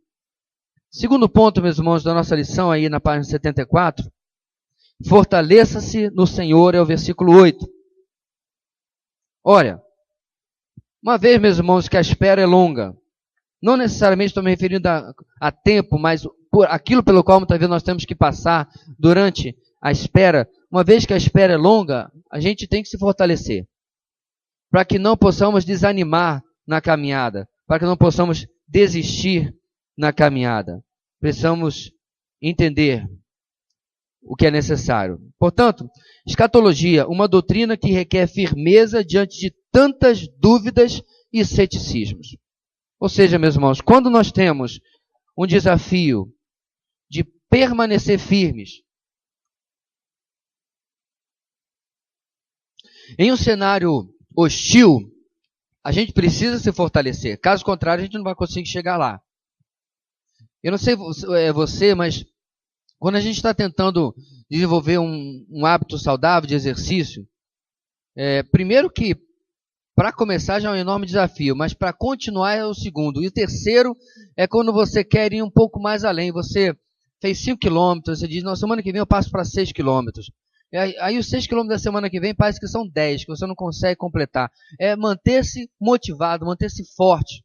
Segundo ponto, meus irmãos, da nossa lição aí na página 74, fortaleça-se no Senhor, é o versículo 8. Olha, uma vez, meus irmãos, que a espera é longa, não necessariamente estou me referindo a tempo, mas por aquilo pelo qual muitas vezes nós temos que passar durante a espera. Uma vez que a espera é longa, a gente tem que se fortalecer, para que não possamos desanimar na caminhada, para que não possamos desistir na caminhada. Precisamos entender o que é necessário. Portanto, escatologia, uma doutrina que requer firmeza diante de tantas dúvidas e ceticismos. Ou seja, meus irmãos, quando nós temos um desafio de permanecer firmes em um cenário hostil, a gente precisa se fortalecer. Caso contrário, a gente não vai conseguir chegar lá. Eu não sei você, mas quando a gente está tentando desenvolver um hábito saudável de exercício, primeiro que, para começar, já é um enorme desafio, mas para continuar é o segundo. E o terceiro é quando você quer ir um pouco mais além. Você fez 5 quilômetros, você diz, na semana que vem eu passo para 6 quilômetros. Aí os 6 quilômetros da semana que vem parece que são 10, que você não consegue completar. É manter-se motivado, manter-se forte.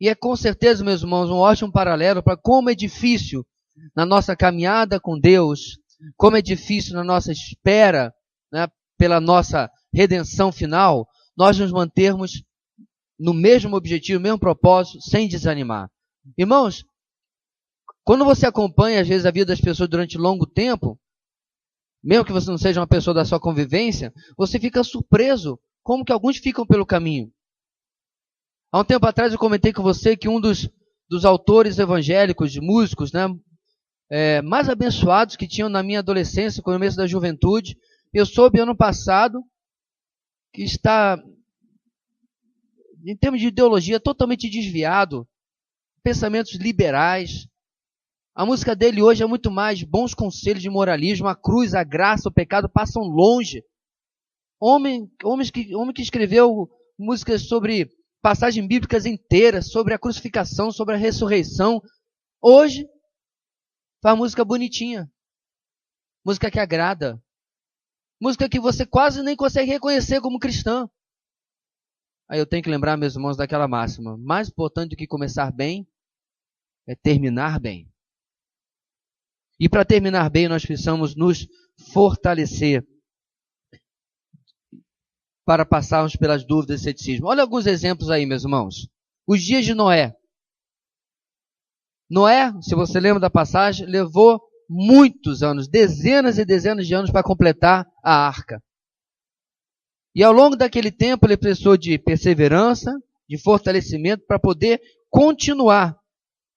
E é com certeza, meus irmãos, um ótimo paralelo para como é difícil na nossa caminhada com Deus, como é difícil na nossa espera, né, pela nossa redenção final, nós nos mantermos no mesmo objetivo, no mesmo propósito, sem desanimar. Irmãos, quando você acompanha, às vezes, a vida das pessoas durante longo tempo, mesmo que você não seja uma pessoa da sua convivência, você fica surpreso como que alguns ficam pelo caminho. Há um tempo atrás eu comentei com você que um dos autores evangélicos, de músicos, né, mais abençoados que tinham na minha adolescência, no começo da juventude, eu soube ano passado que está, em termos de ideologia, totalmente desviado, pensamentos liberais. A música dele hoje é muito mais bons conselhos de moralismo, a cruz, a graça, o pecado passam longe. Homem que escreveu músicas sobre passagens bíblicas inteiras, sobre a crucificação, sobre a ressurreição, hoje faz música bonitinha, música que agrada, música que você quase nem consegue reconhecer como cristã. Aí eu tenho que lembrar, meus irmãos, daquela máxima: mais importante do que começar bem é terminar bem. E para terminar bem, nós precisamos nos fortalecer para passarmos pelas dúvidas e ceticismo. Olha alguns exemplos aí, meus irmãos. Os dias de Noé. Noé, se você lembra da passagem, levou muitos anos, dezenas e dezenas de anos para completar a arca. E ao longo daquele tempo ele precisou de perseverança, de fortalecimento para poder continuar,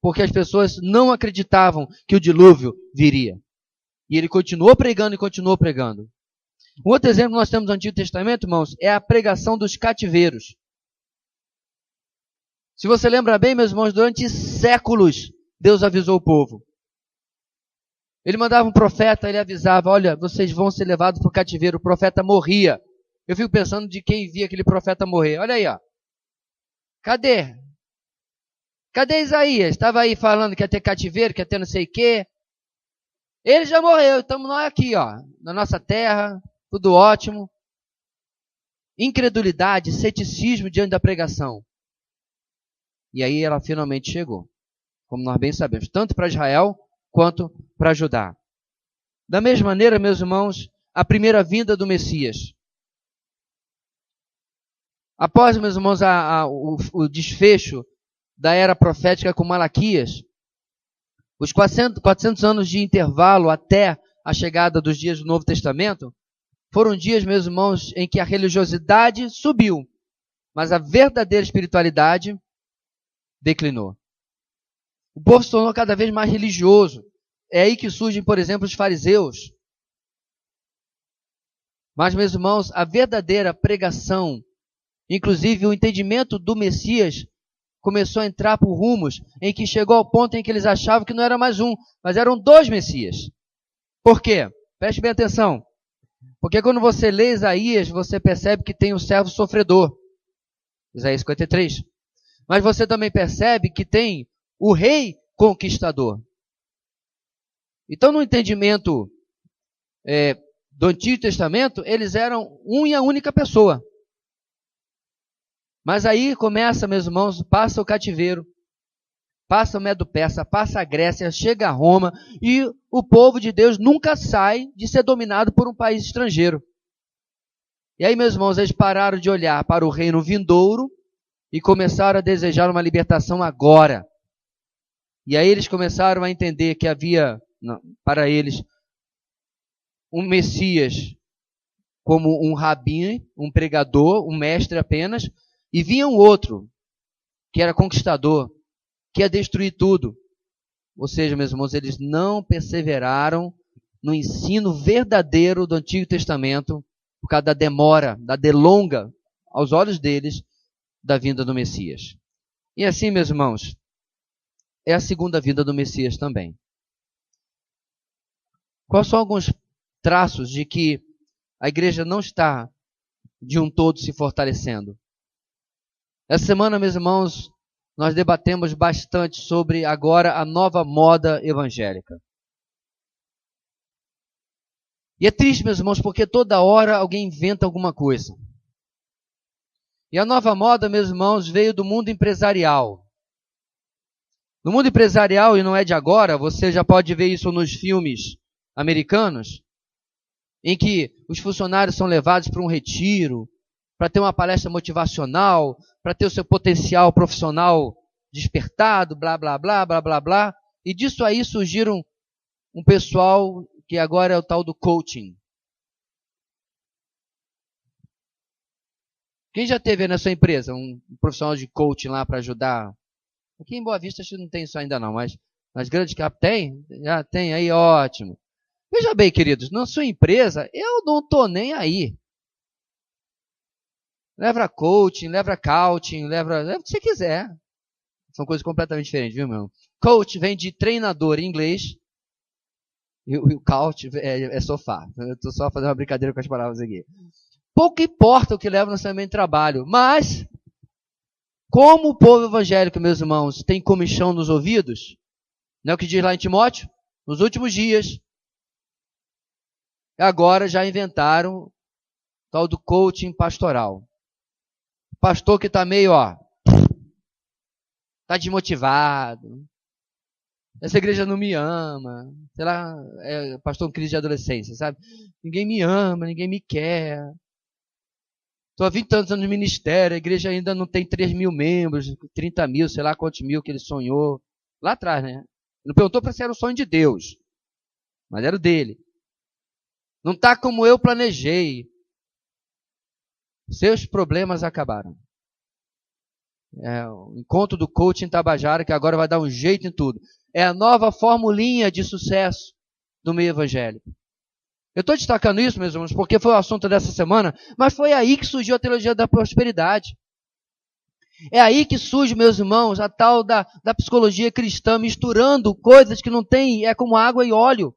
porque as pessoas não acreditavam que o dilúvio viria. E ele continuou pregando e continuou pregando. Um outro exemplo que nós temos no Antigo Testamento, irmãos, é a pregação dos cativeiros. Se você lembra bem, meus irmãos, durante séculos Deus avisou o povo. Ele mandava um profeta, ele avisava: olha, vocês vão ser levados para o cativeiro. O profeta morria. Eu fico pensando de quem via aquele profeta morrer. Olha aí, ó. Cadê? Cadê Isaías? Estava aí falando que ia ter cativeiro, que ia ter não sei o quê. Ele já morreu, estamos nós aqui, ó, na nossa terra, tudo ótimo. Incredulidade, ceticismo diante da pregação. E aí ela finalmente chegou, como nós bem sabemos, tanto para Israel quanto para Judá. Da mesma maneira, meus irmãos, a primeira vinda do Messias. Após, meus irmãos, o desfecho da era profética com Malaquias, os 400 anos de intervalo até a chegada dos dias do Novo Testamento, foram dias, meus irmãos, em que a religiosidade subiu, mas a verdadeira espiritualidade declinou. O povo se tornou cada vez mais religioso. É aí que surgem, por exemplo, os fariseus. Mas, meus irmãos, a verdadeira pregação, inclusive o entendimento do Messias, começou a entrar por rumos em que chegou ao ponto em que eles achavam que não era mais um, mas eram dois Messias. Por quê? Preste bem atenção. Porque quando você lê Isaías, você percebe que tem o servo sofredor. Isaías 53. Mas você também percebe que tem o rei conquistador. Então, no entendimento do Antigo Testamento, eles eram uma e a única pessoa. Mas aí começa, meus irmãos, passa o cativeiro, passa o Medo-Persa, passa a Grécia, chega a Roma, e o povo de Deus nunca sai de ser dominado por um país estrangeiro. E aí, meus irmãos, eles pararam de olhar para o reino vindouro e começaram a desejar uma libertação agora. E aí eles começaram a entender que havia, para eles, um Messias como um rabi, um pregador, um mestre apenas, e vinha um outro, que era conquistador, que ia destruir tudo. Ou seja, meus irmãos, eles não perseveraram no ensino verdadeiro do Antigo Testamento, por causa da demora, da delonga, aos olhos deles, da vinda do Messias. E assim, meus irmãos, é a segunda vinda do Messias também. Quais são alguns traços de que a igreja não está de um todo se fortalecendo? Essa semana, meus irmãos, nós debatemos bastante sobre agora a nova moda evangélica. E é triste, meus irmãos, porque toda hora alguém inventa alguma coisa. E a nova moda, meus irmãos, veio do mundo empresarial. No mundo empresarial, e não é de agora, você já pode ver isso nos filmes americanos, em que os funcionários são levados para um retiro, para ter uma palestra motivacional, para ter o seu potencial profissional despertado, blá, blá, blá, blá, blá, blá. E disso aí surgiram um pessoal que agora é o tal do coaching. Quem já teve na sua empresa um profissional de coaching lá para ajudar? Aqui em Boa Vista acho que não tem isso ainda não, mas nas grandes capitais tem? Já tem, aí ótimo. Veja bem, queridos, na sua empresa eu não estou nem aí. Leva coaching, leva couching, leva o que você quiser. São coisas completamente diferentes, viu, meu? Coach vem de treinador em inglês e o couch é sofá. Eu estou só fazendo uma brincadeira com as palavras aqui. Pouco importa o que leva no seu ambiente de trabalho, mas como o povo evangélico, meus irmãos, tem comichão nos ouvidos, não é o que diz lá em Timóteo? Nos últimos dias, agora já inventaram o tal do coaching pastoral. Pastor que está meio, está desmotivado. Essa igreja não me ama. Sei lá, é pastor em crise de adolescência, sabe? Ninguém me ama, ninguém me quer. Estou há 20 anos no ministério, a igreja ainda não tem 3 mil membros, 30 mil, sei lá quantos mil que ele sonhou. Lá atrás, né? Não perguntou para se era o sonho de Deus, mas era o dele. Não está como eu planejei. Seus problemas acabaram. O encontro do coaching em Tabajara, que agora vai dar um jeito em tudo. É a nova formulinha de sucesso do meio evangélico. Eu estou destacando isso, meus irmãos, porque foi o assunto dessa semana, mas foi aí que surgiu a teologia da prosperidade. É aí que surge, meus irmãos, a tal da psicologia cristã, misturando coisas que não tem, é como água e óleo.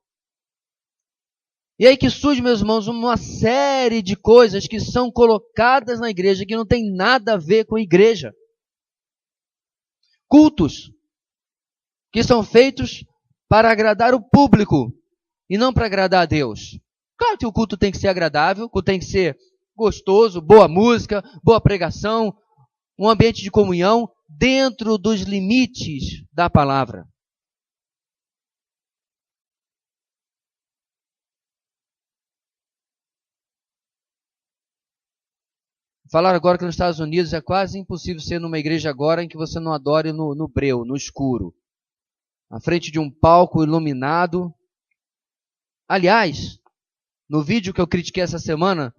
E aí que surge, meus irmãos, uma série de coisas que são colocadas na igreja que não tem nada a ver com a igreja. Cultos que são feitos para agradar o público e não para agradar a Deus. Claro que o culto tem que ser agradável, o culto tem que ser gostoso, boa música, boa pregação, um ambiente de comunhão dentro dos limites da palavra. Falaram agora que nos Estados Unidos é quase impossível ser numa igreja agora em que você não adore no breu, no escuro. À frente de um palco iluminado. Aliás, no vídeo que eu critiquei essa semana,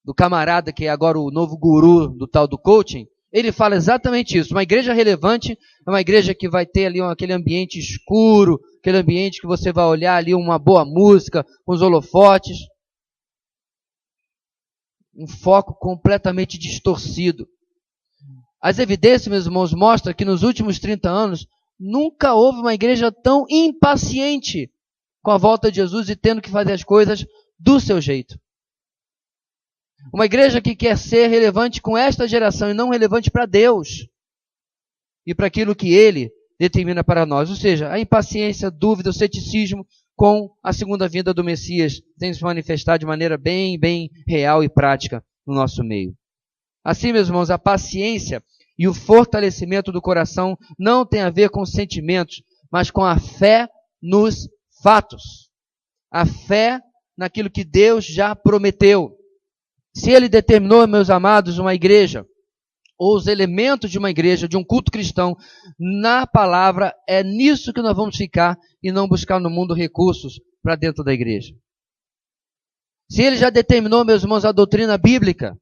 do camarada que é agora o novo guru do tal do coaching, ele fala exatamente isso. Uma igreja relevante é uma igreja que vai ter ali aquele ambiente escuro, aquele ambiente que você vai olhar ali uma boa música, com os holofotes. Um foco completamente distorcido. As evidências, meus irmãos, mostram que nos últimos 30 anos, nunca houve uma igreja tão impaciente com a volta de Jesus e tendo que fazer as coisas do seu jeito. Uma igreja que quer ser relevante com esta geração e não relevante para Deus e para aquilo que Ele determina para nós. Ou seja, a impaciência, a dúvida, o ceticismo com a segunda vinda do Messias tem se manifestado de maneira bem real e prática no nosso meio. Assim, meus irmãos, a paciência e o fortalecimento do coração não tem a ver com sentimentos, mas com a fé nos fatos. A fé naquilo que Deus já prometeu. Se Ele determinou, meus amados, uma igreja, ou os elementos de uma igreja, de um culto cristão, na palavra, é nisso que nós vamos ficar e não buscar no mundo recursos para dentro da igreja. Se Ele já determinou, meus irmãos, a doutrina bíblica,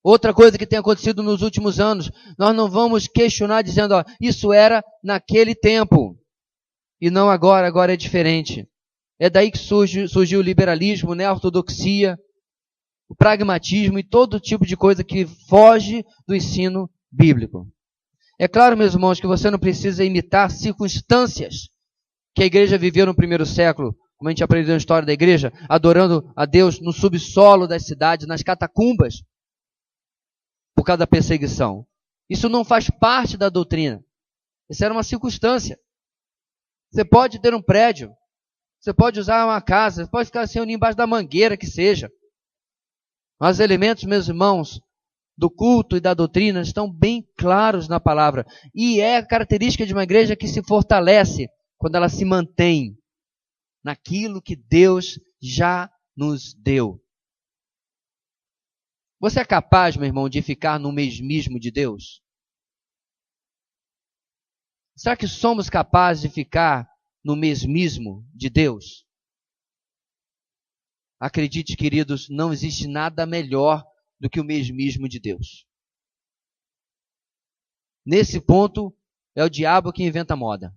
outra coisa que tem acontecido nos últimos anos, nós não vamos questionar dizendo, isso era naquele tempo e não agora, agora é diferente. É daí que surgiu o liberalismo, né, a ortodoxia, o pragmatismo e todo tipo de coisa que foge do ensino bíblico. É claro, meus irmãos, que você não precisa imitar circunstâncias que a igreja viveu no primeiro século, como a gente aprendeu na história da igreja, adorando a Deus no subsolo das cidades, nas catacumbas, por causa da perseguição. Isso não faz parte da doutrina. Isso era uma circunstância. Você pode ter um prédio, você pode usar uma casa, você pode ficar se reunindo embaixo da mangueira que seja. Mas os elementos, meus irmãos, do culto e da doutrina estão bem claros na palavra. E é a característica de uma igreja que se fortalece quando ela se mantém naquilo que Deus já nos deu. Você é capaz, meu irmão, de ficar no mesmismo de Deus? Será que somos capazes de ficar no mesmismo de Deus? Acredite, queridos, não existe nada melhor do que o mesmismo de Deus. Nesse ponto, é o diabo que inventa moda.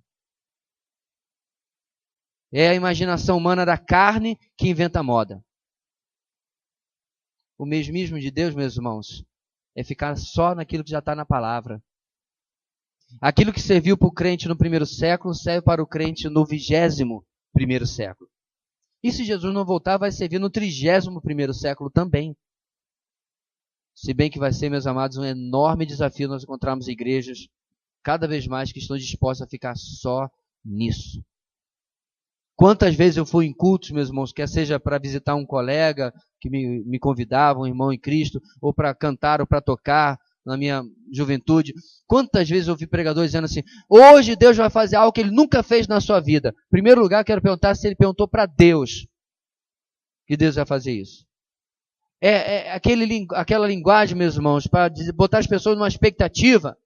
É a imaginação humana da carne que inventa moda. O mesmismo de Deus, meus irmãos, é ficar só naquilo que já está na palavra. Aquilo que serviu para o crente no primeiro século, serve para o crente no 21º século. E se Jesus não voltar, vai servir no 31º século também. Se bem que vai ser, meus amados, um enorme desafio nós encontrarmos igrejas cada vez mais que estão dispostas a ficar só nisso. Quantas vezes eu fui em cultos, meus irmãos, quer seja para visitar um colega que me convidava, um irmão em Cristo, ou para cantar ou para tocar na minha juventude. Quantas vezes eu ouvi pregadores dizendo assim, hoje Deus vai fazer algo que Ele nunca fez na sua vida. Em primeiro lugar, quero perguntar se Ele perguntou para Deus que Deus vai fazer isso. Aquela linguagem, meus irmãos, para botar as pessoas numa expectativa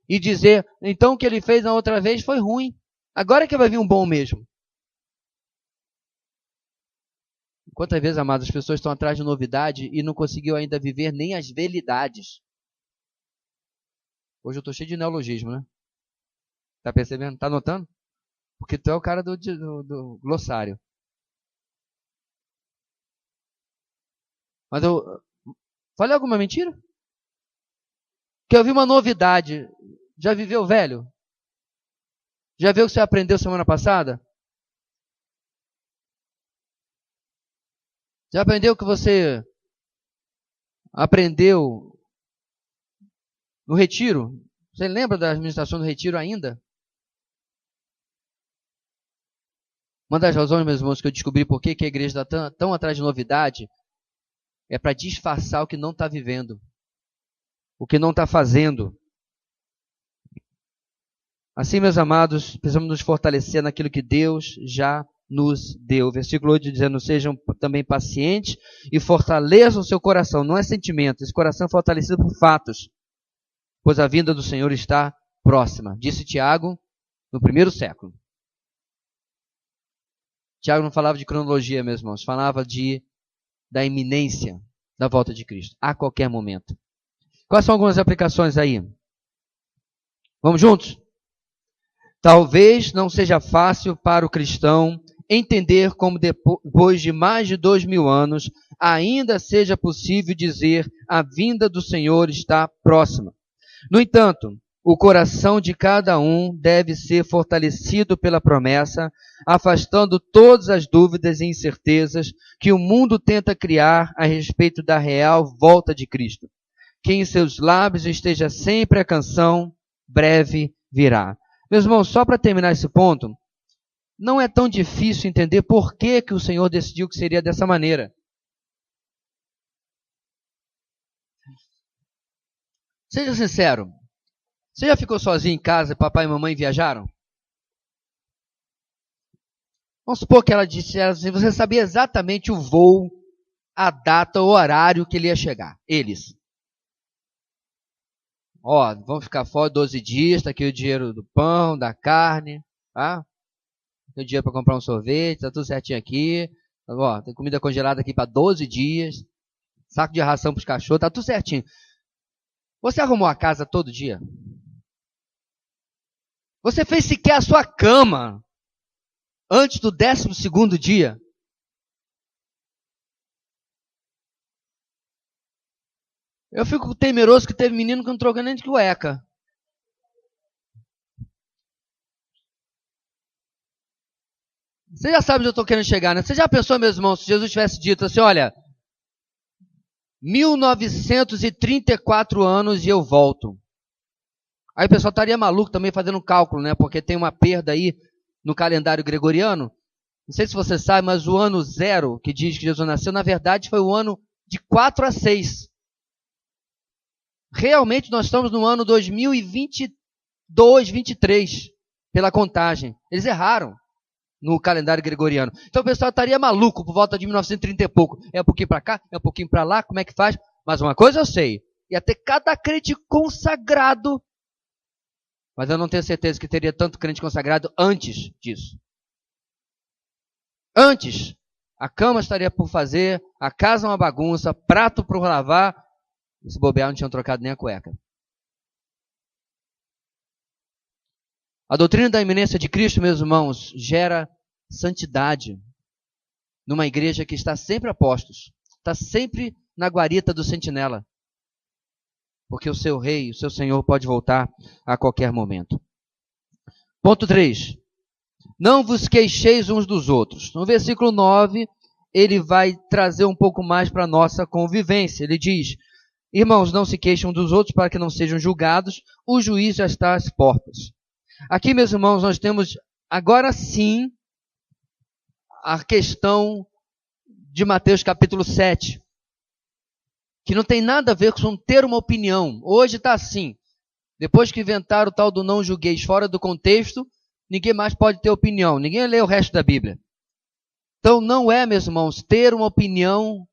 e dizer, então o que Ele fez na outra vez foi ruim. Agora é que vai vir um bom mesmo. Quantas vezes, amados, as pessoas estão atrás de novidade e não conseguiu ainda viver nem as velidades. Hoje eu estou cheio de neologismo, né? Tá percebendo? Tá notando? Porque tu é o cara do glossário. Mas eu falei alguma mentira? Quer ouvir uma novidade? Já viveu velho? Já viu o que você aprendeu semana passada? Já aprendeu o que você aprendeu no retiro? Você lembra da administração do retiro ainda? Uma das razões, meus irmãos, que eu descobri por que a igreja está tão atrás de novidade é para disfarçar o que não está vivendo, o que não está fazendo. Assim, meus amados, precisamos nos fortalecer naquilo que Deus já nos deu. Versículo 8 dizendo, sejam também pacientes e fortaleçam o seu coração. Não é sentimento, esse coração é fortalecido por fatos, pois a vinda do Senhor está próxima. Disse Tiago no primeiro século. Tiago não falava de cronologia, meus irmãos, falava da iminência da volta de Cristo, a qualquer momento. Quais são algumas aplicações aí? Vamos juntos? Talvez não seja fácil para o cristão entender como depois de mais de 2000 anos ainda seja possível dizer a vinda do Senhor está próxima. No entanto, o coração de cada um deve ser fortalecido pela promessa, afastando todas as dúvidas e incertezas que o mundo tenta criar a respeito da real volta de Cristo. Que em seus lábios esteja sempre a canção, breve virá. Meus irmãos, só para terminar esse ponto, não é tão difícil entender por que o Senhor decidiu que seria dessa maneira. Seja sincero, você já ficou sozinho em casa e papai e mamãe viajaram? Vamos supor que ela disse assim, você sabia exatamente o voo, a data, o horário que ele ia chegar. Eles. Ó, vamos ficar fora 12 dias, está aqui o dinheiro do pão, da carne, tá? Tem dinheiro para comprar um sorvete, tá tudo certinho aqui. Ó, tem comida congelada aqui para 12 dias. Saco de ração para os cachorros, tá tudo certinho. Você arrumou a casa todo dia? Você fez sequer a sua cama antes do 12º dia? Eu fico temeroso que teve menino que não trocou nem de cueca. Você já sabe onde eu estou querendo chegar, né? Você já pensou, meus irmãos, se Jesus tivesse dito assim, olha, 1934 anos e eu volto. Aí o pessoal estaria maluco também fazendo um cálculo, né? Porque tem uma perda aí no calendário gregoriano. Não sei se você sabe, mas o ano 0, que diz que Jesus nasceu, na verdade foi o ano de 4 a 6. Realmente nós estamos no ano 2022, 23, pela contagem. Eles erraram no calendário gregoriano. Então o pessoal estaria maluco por volta de 1930 e pouco. É um pouquinho para cá, é um pouquinho para lá, como é que faz? Mas uma coisa eu sei, ia ter cada crente consagrado, mas eu não tenho certeza que teria tanto crente consagrado antes disso. Antes, a cama estaria por fazer, a casa uma bagunça, prato por lavar, se bobear não tinham trocado nem a cueca. A doutrina da iminência de Cristo, meus irmãos, gera santidade numa igreja que está sempre a postos, está sempre na guarita do sentinela, porque o seu rei, o seu Senhor pode voltar a qualquer momento. Ponto 3. Não vos queixeis uns dos outros. No versículo 9, ele vai trazer um pouco mais para a nossa convivência. Ele diz, irmãos, não se queixem uns dos outros para que não sejam julgados, o juízo já está às portas. Aqui, meus irmãos, nós temos agora sim a questão de Mateus capítulo 7, que não tem nada a ver com ter uma opinião. Hoje está assim, depois que inventaram o tal do não julgueis fora do contexto, ninguém mais pode ter opinião, ninguém lê o resto da Bíblia. Então não é, meus irmãos, ter uma opinião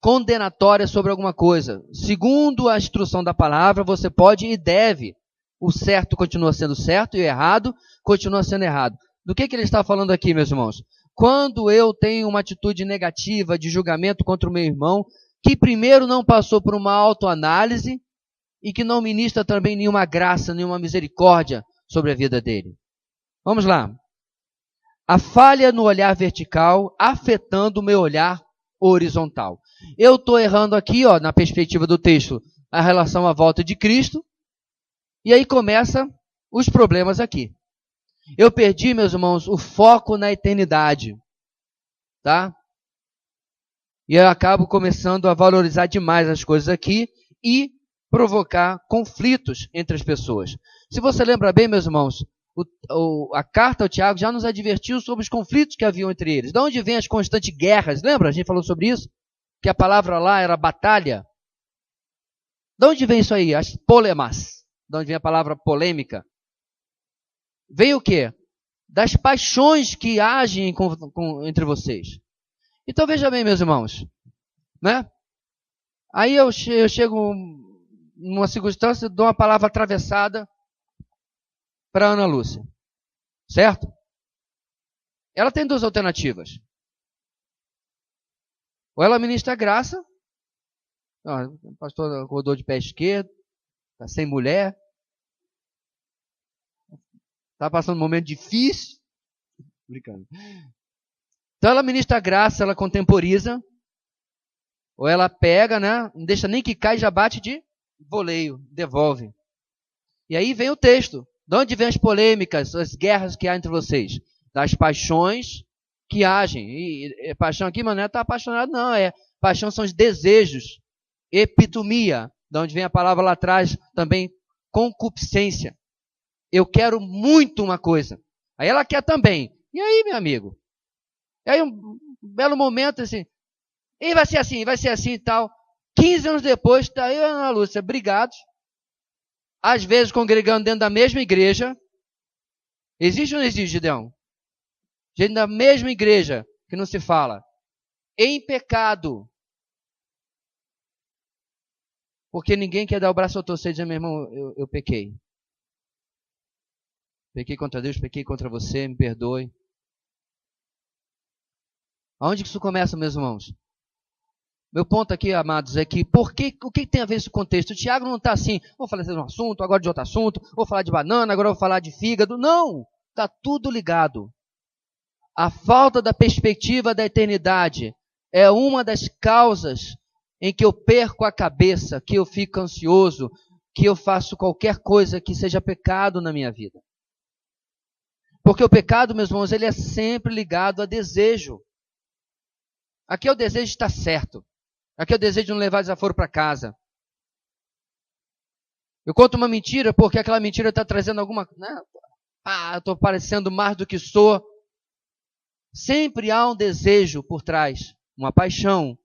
condenatória sobre alguma coisa. Segundo a instrução da palavra, você pode e deve. O certo continua sendo certo e o errado continua sendo errado. Do que ele está falando aqui, meus irmãos? Quando eu tenho uma atitude negativa de julgamento contra o meu irmão, que primeiro não passou por uma autoanálise e que não ministra também nenhuma graça, nenhuma misericórdia sobre a vida dele. Vamos lá. A falha no olhar vertical afetando o meu olhar horizontal. Eu estou errando aqui, ó, na perspectiva do texto, a relação à volta de Cristo, e aí começam os problemas aqui. Eu perdi, meus irmãos, o foco na eternidade, tá? E eu acabo começando a valorizar demais as coisas aqui e provocar conflitos entre as pessoas. Se você lembra bem, meus irmãos, a carta ao Tiago já nos advertiu sobre os conflitos que haviam entre eles. De onde vêm as constantes guerras? Lembra? A gente falou sobre isso? Que a palavra lá era batalha. De onde vem isso aí? As polemas. De onde vem a palavra polêmica? Vem o quê? das paixões que agem entre vocês. Então veja bem, meus irmãos, né? Aí eu chego numa circunstância, dou uma palavra atravessada para Ana Lúcia, certo? Ela tem duas alternativas. Ou ela ministra graça, o pastor rodou de pé esquerdo, está sem mulher, está passando um momento difícil. Brincando. Então ela ministra graça, ela contemporiza, ou ela pega, né, não deixa nem que cai, já bate de voleio, devolve. E aí vem o texto. De onde vêm as polêmicas, as guerras que há entre vocês? Das paixões que agem. E paixão aqui, mas não é estar apaixonado, não. Paixão são os desejos. Epitomia, de onde vem a palavra lá atrás, também concupiscência. Eu quero muito uma coisa. Aí ela quer também. E aí, meu amigo? E aí um belo momento assim, e vai ser assim e tal. 15 anos depois, está eu e a Ana Lúcia brigados, às vezes congregando dentro da mesma igreja. Existe ou não existe, Gideão? Gente da mesma igreja, que não se fala. Em pecado. Porque ninguém quer dar o braço ao torcer e dizer, meu irmão, eu pequei. Pequei contra Deus, pequei contra você, me perdoe. Aonde que isso começa, meus irmãos? Meu ponto aqui, amados, é que o que tem a ver esse contexto? O Tiago não está assim, vou falar de um assunto, agora de outro assunto, vou falar de banana, agora vou falar de fígado. Não! Está tudo ligado. A falta da perspectiva da eternidade é uma das causas em que eu perco a cabeça, que eu fico ansioso, que eu faço qualquer coisa que seja pecado na minha vida. Porque o pecado, meus irmãos, ele é sempre ligado a desejo. Aqui é o desejo de estar certo. Aqui é o desejo de não levar desaforo para casa. Eu conto uma mentira porque aquela mentira está trazendo alguma... Né? Estou parecendo mais do que sou. Sempre há um desejo por trás, uma paixão.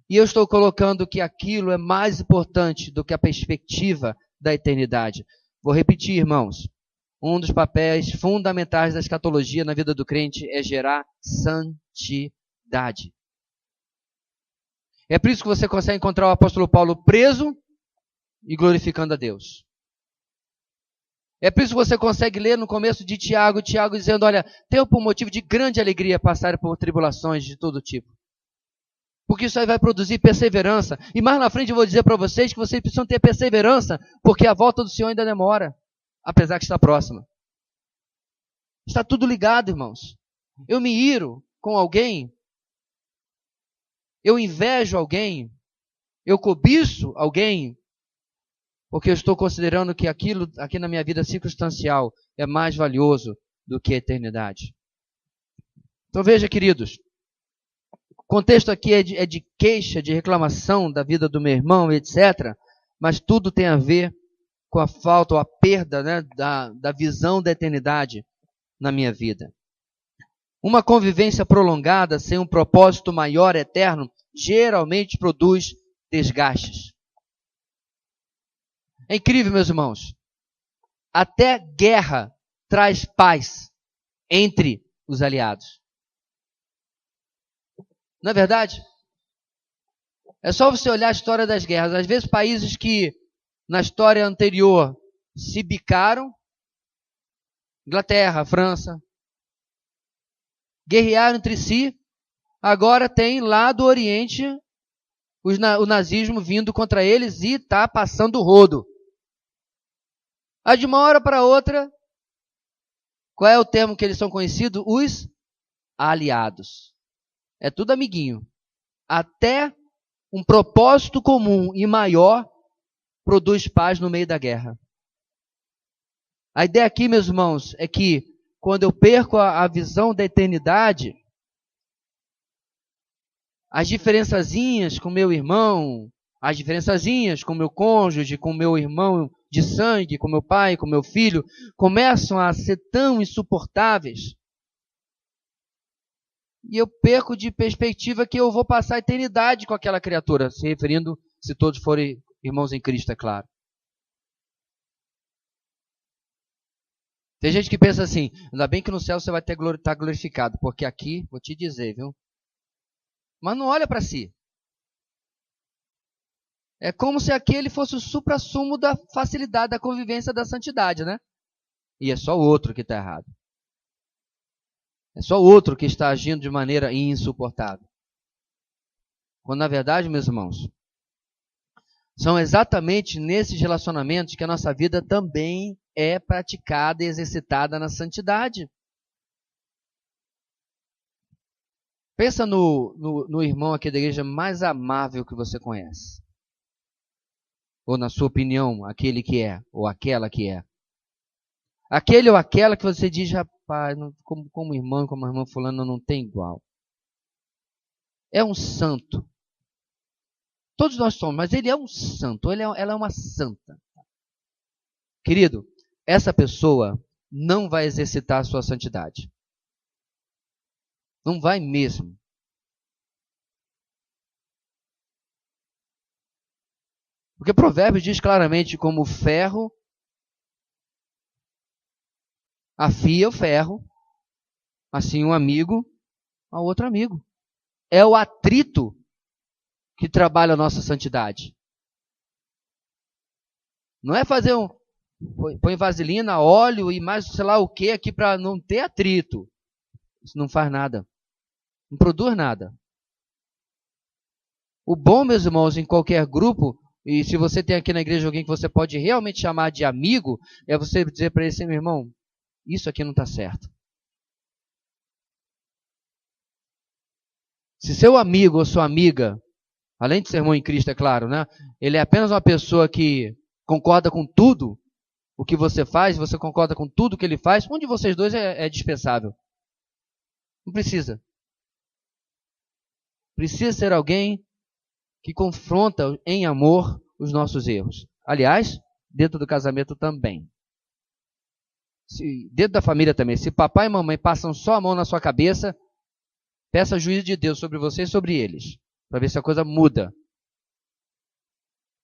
E eu estou colocando que aquilo é mais importante do que a perspectiva da eternidade. Vou repetir, irmãos. Um dos papéis fundamentais da escatologia na vida do crente é gerar santidade. É por isso que você consegue encontrar o apóstolo Paulo preso e glorificando a Deus. É por isso que você consegue ler no começo de Tiago dizendo, olha, tenho por motivo de grande alegria passar por tribulações de todo tipo. Porque isso aí vai produzir perseverança. E mais na frente eu vou dizer para vocês que vocês precisam ter perseverança, porque a volta do Senhor ainda demora, apesar que está próxima. Está tudo ligado, irmãos. Eu me iro com alguém, eu invejo alguém, eu cobiço alguém, porque eu estou considerando que aquilo aqui na minha vida circunstancial é mais valioso do que a eternidade. Então veja, queridos, o contexto aqui é de queixa, de reclamação da vida do meu irmão, etc. Mas tudo tem a ver com a falta ou a perda, né, da visão da eternidade na minha vida. Uma convivência prolongada sem um propósito maior, eterno, geralmente produz desgastes. É incrível, meus irmãos. Até guerra traz paz entre os aliados. Não é verdade? É só você olhar a história das guerras. Às vezes países que na história anterior se bicaram, Inglaterra, França, guerrearam entre si, agora tem lá do Oriente o nazismo vindo contra eles e está passando o rodo. Aí de uma hora para outra, qual é o termo que eles são conhecidos? Os aliados. É tudo amiguinho. Até um propósito comum e maior produz paz no meio da guerra. A ideia aqui, meus irmãos, é que quando eu perco a visão da eternidade, as diferençazinhas com meu irmão, as diferençazinhas com meu cônjuge, com meu irmão de sangue, com meu pai, com meu filho, começam a ser tão insuportáveis. E eu perco de perspectiva que eu vou passar a eternidade com aquela criatura, se referindo, se todos forem irmãos em Cristo, é claro. Tem gente que pensa assim, ainda bem que no céu você vai estar glorificado, porque aqui, vou te dizer, viu? Mas não olha para si. É como se aquele fosse o suprassumo da facilidade, da convivência, da santidade, né? E é só o outro que está errado. É só o outro que está agindo de maneira insuportável. Quando na verdade, meus irmãos, são exatamente nesses relacionamentos que a nossa vida também é praticada e exercitada na santidade. Pensa no irmão aqui da igreja mais amável que você conhece. Ou na sua opinião, aquele que é, ou aquela que é. Aquele ou aquela que você diz, rapaz, como irmão, como irmã fulano, não tem igual. É um santo. Todos nós somos, mas ele é um santo, ela é uma santa. Querido, essa pessoa não vai exercitar a sua santidade. Não vai mesmo. Porque Provérbios diz claramente como o ferro afia o ferro, assim um amigo ao outro amigo. É o atrito que trabalha a nossa santidade. Não é fazer põe vaselina, óleo e mais sei lá o que aqui para não ter atrito. Isso não faz nada. Não produz nada. O bom, meus irmãos, em qualquer grupo, e se você tem aqui na igreja alguém que você pode realmente chamar de amigo, é você dizer para ele assim, meu irmão, isso aqui não está certo. Se seu amigo ou sua amiga, além de ser irmão em Cristo, é claro, né? Ele é apenas uma pessoa que concorda com tudo o que você faz, você concorda com tudo que ele faz, um de vocês dois é dispensável. Não precisa. Precisa ser alguém que confronta em amor os nossos erros. Aliás, dentro do casamento também. Dentro da família também. Se papai e mamãe passam só a mão na sua cabeça, peça juízo de Deus sobre você e sobre eles, para ver se a coisa muda.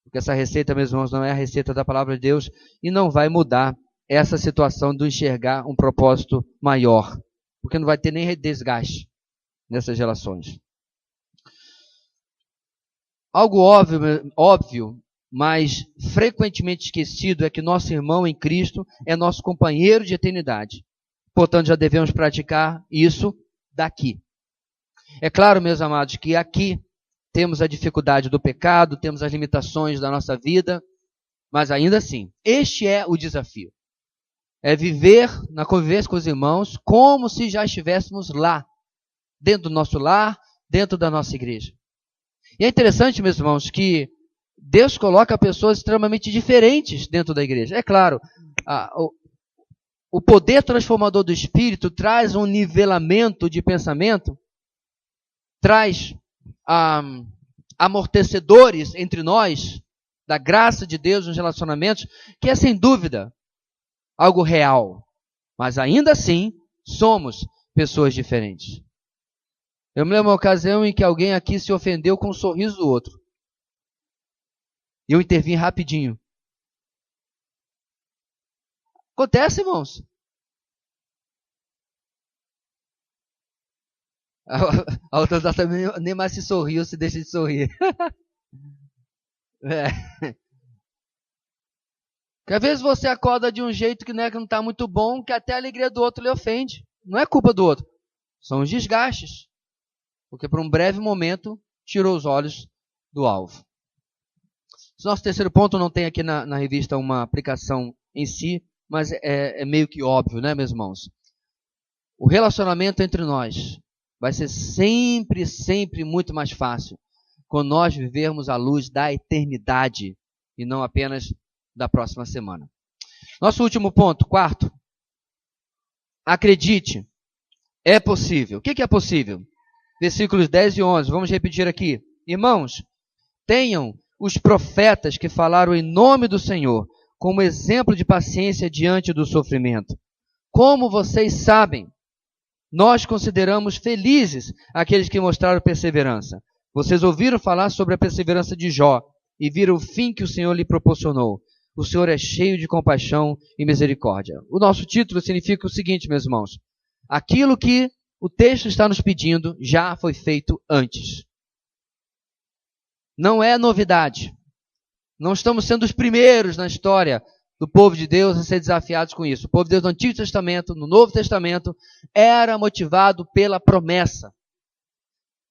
Porque essa receita, meus irmãos, não é a receita da palavra de Deus e não vai mudar essa situação de enxergar um propósito maior. Porque não vai ter nem desgaste nessas relações. Algo óbvio, mas frequentemente esquecido é que nosso irmão em Cristo é nosso companheiro de eternidade. Portanto, já devemos praticar isso daqui. É claro, meus amados, que aqui temos a dificuldade do pecado, temos as limitações da nossa vida, mas ainda assim, este é o desafio. É viver na convivência com os irmãos como se já estivéssemos lá, dentro do nosso lar, dentro da nossa igreja. E é interessante, meus irmãos, que Deus coloca pessoas extremamente diferentes dentro da igreja. É claro, o poder transformador do Espírito traz um nivelamento de pensamento, traz amortecedores entre nós, da graça de Deus nos relacionamentos, que é sem dúvida algo real. Mas ainda assim, somos pessoas diferentes. Eu me lembro uma ocasião em que alguém aqui se ofendeu com um sorriso do outro. E eu intervim rapidinho. Acontece, irmãos. A outra data nem mais se sorriu, se deixa de sorrir. Porque às vezes você acorda de um jeito que não está muito bom, que até a alegria do outro lhe ofende. Não é culpa do outro. São os desgastes. Porque por um breve momento tirou os olhos do alvo. Esse nosso terceiro ponto não tem aqui na revista uma aplicação em si, mas é meio que óbvio, né, meus irmãos? O relacionamento entre nós vai ser sempre, sempre muito mais fácil quando nós vivermos à luz da eternidade e não apenas da próxima semana. Nosso último ponto, quarto. Acredite, é possível. O que é possível? Versículos 10 e 11, vamos repetir aqui. Irmãos, tenham os profetas que falaram em nome do Senhor como exemplo de paciência diante do sofrimento. Como vocês sabem, nós consideramos felizes aqueles que mostraram perseverança. Vocês ouviram falar sobre a perseverança de Jó e viram o fim que o Senhor lhe proporcionou. O Senhor é cheio de compaixão e misericórdia. O nosso título significa o seguinte, meus irmãos. Aquilo que o texto está nos pedindo já foi feito antes. Não é novidade. Não estamos sendo os primeiros na história do povo de Deus a ser desafiados com isso. O povo de Deus no Antigo Testamento, no Novo Testamento, era motivado pela promessa.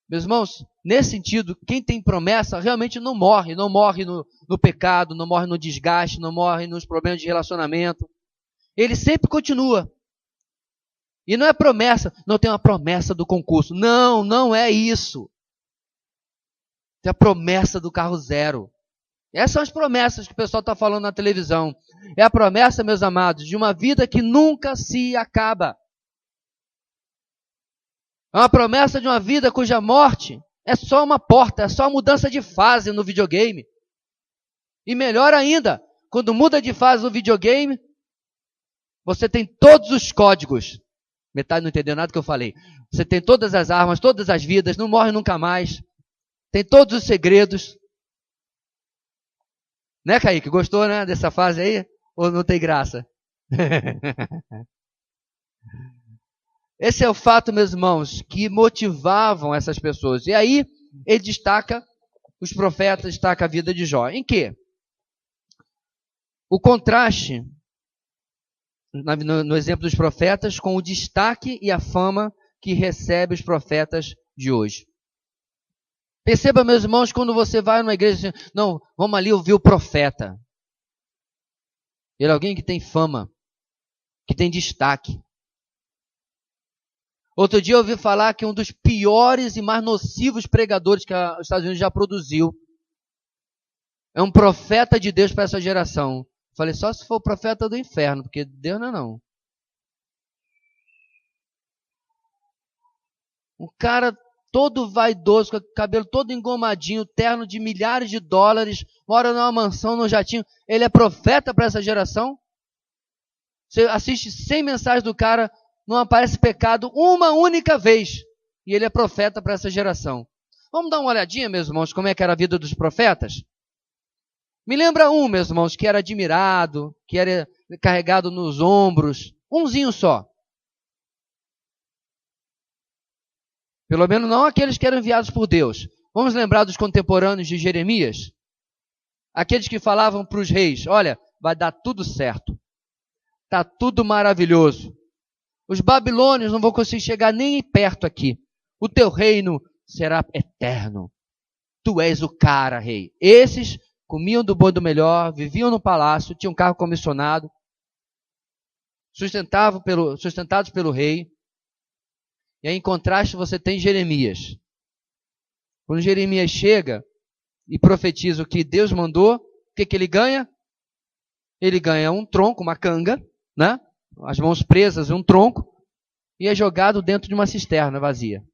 Meus irmãos, nesse sentido, quem tem promessa realmente não morre no pecado, não morre no desgaste, não morre nos problemas de relacionamento. Ele sempre continua. E não é promessa, não tem uma promessa do concurso. Não, não é isso. Tem a promessa do carro zero. Essas são as promessas que o pessoal está falando na televisão. É a promessa, meus amados, de uma vida que nunca se acaba. É uma promessa de uma vida cuja morte é só uma porta, é só uma mudança de fase no videogame. E melhor ainda, quando muda de fase no videogame, você tem todos os códigos. Metade não entendeu nada que eu falei. Você tem todas as armas, todas as vidas, não morre nunca mais. Tem todos os segredos. Né, Kaique? Gostou, né, dessa fase aí? Ou não tem graça? Esse é o fato, meus irmãos, que motivavam essas pessoas. E aí, ele destaca, os profetas destacam a vida de Jó. Em quê? O contraste, no exemplo dos profetas, com o destaque e a fama que recebe os profetas de hoje. Perceba, meus irmãos, quando você vai numa igreja, não, vamos ali ouvir o profeta. Ele é alguém que tem fama, que tem destaque. Outro dia eu ouvi falar que um dos piores e mais nocivos pregadores que os Estados Unidos já produziu é um profeta de Deus para essa geração. Falei, só se for o profeta do inferno, porque Deus não é não. Um cara todo vaidoso, com o cabelo todo engomadinho, terno de milhares de dólares, mora numa mansão, num jatinho. Ele é profeta para essa geração? Você assiste 100 mensagens do cara, não aparece pecado uma única vez. E ele é profeta para essa geração. Vamos dar uma olhadinha, meus irmãos, como é que era a vida dos profetas? Me lembra um, meus irmãos, que era admirado, que era carregado nos ombros. Umzinho só. Pelo menos não aqueles que eram enviados por Deus. Vamos lembrar dos contemporâneos de Jeremias? Aqueles que falavam para os reis, olha, vai dar tudo certo. Está tudo maravilhoso. Os babilônios não vão conseguir chegar nem perto aqui. O teu reino será eterno. Tu és o cara, rei. Esses comiam do bom e do melhor, viviam no palácio, tinham carro comissionado, sustentados pelo rei. E aí, em contraste, você tem Jeremias. Quando Jeremias chega e profetiza o que Deus mandou, o que ele ganha? Ele ganha um tronco, uma canga, né? As mãos presas em um tronco, e é jogado dentro de uma cisterna vazia.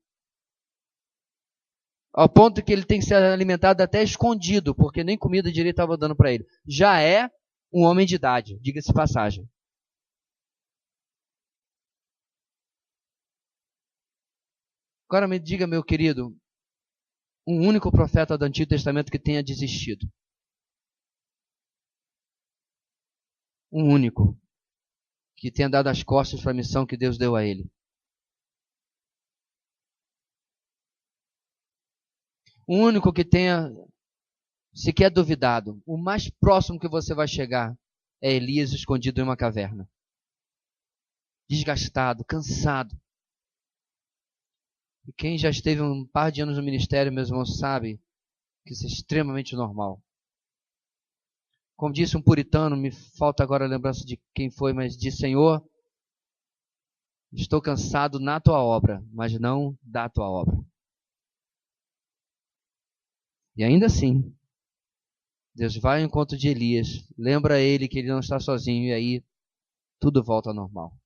Ao ponto que ele tem que ser alimentado até escondido, porque nem comida direita estava dando para ele. Já é um homem de idade, diga-se de passagem. Agora me diga, meu querido, um único profeta do Antigo Testamento que tenha desistido. Um único que tenha dado as costas para a missão que Deus deu a ele. Um único que tenha sequer duvidado. O mais próximo que você vai chegar é Elias escondido em uma caverna. Desgastado, cansado. E quem já esteve um par de anos no ministério, meus irmãos, sabe que isso é extremamente normal. Como disse um puritano, me falta agora a lembrança de quem foi, mas disse, Senhor, estou cansado na tua obra, mas não da tua obra. E ainda assim, Deus vai ao encontro de Elias, lembra ele que ele não está sozinho, e aí tudo volta ao normal.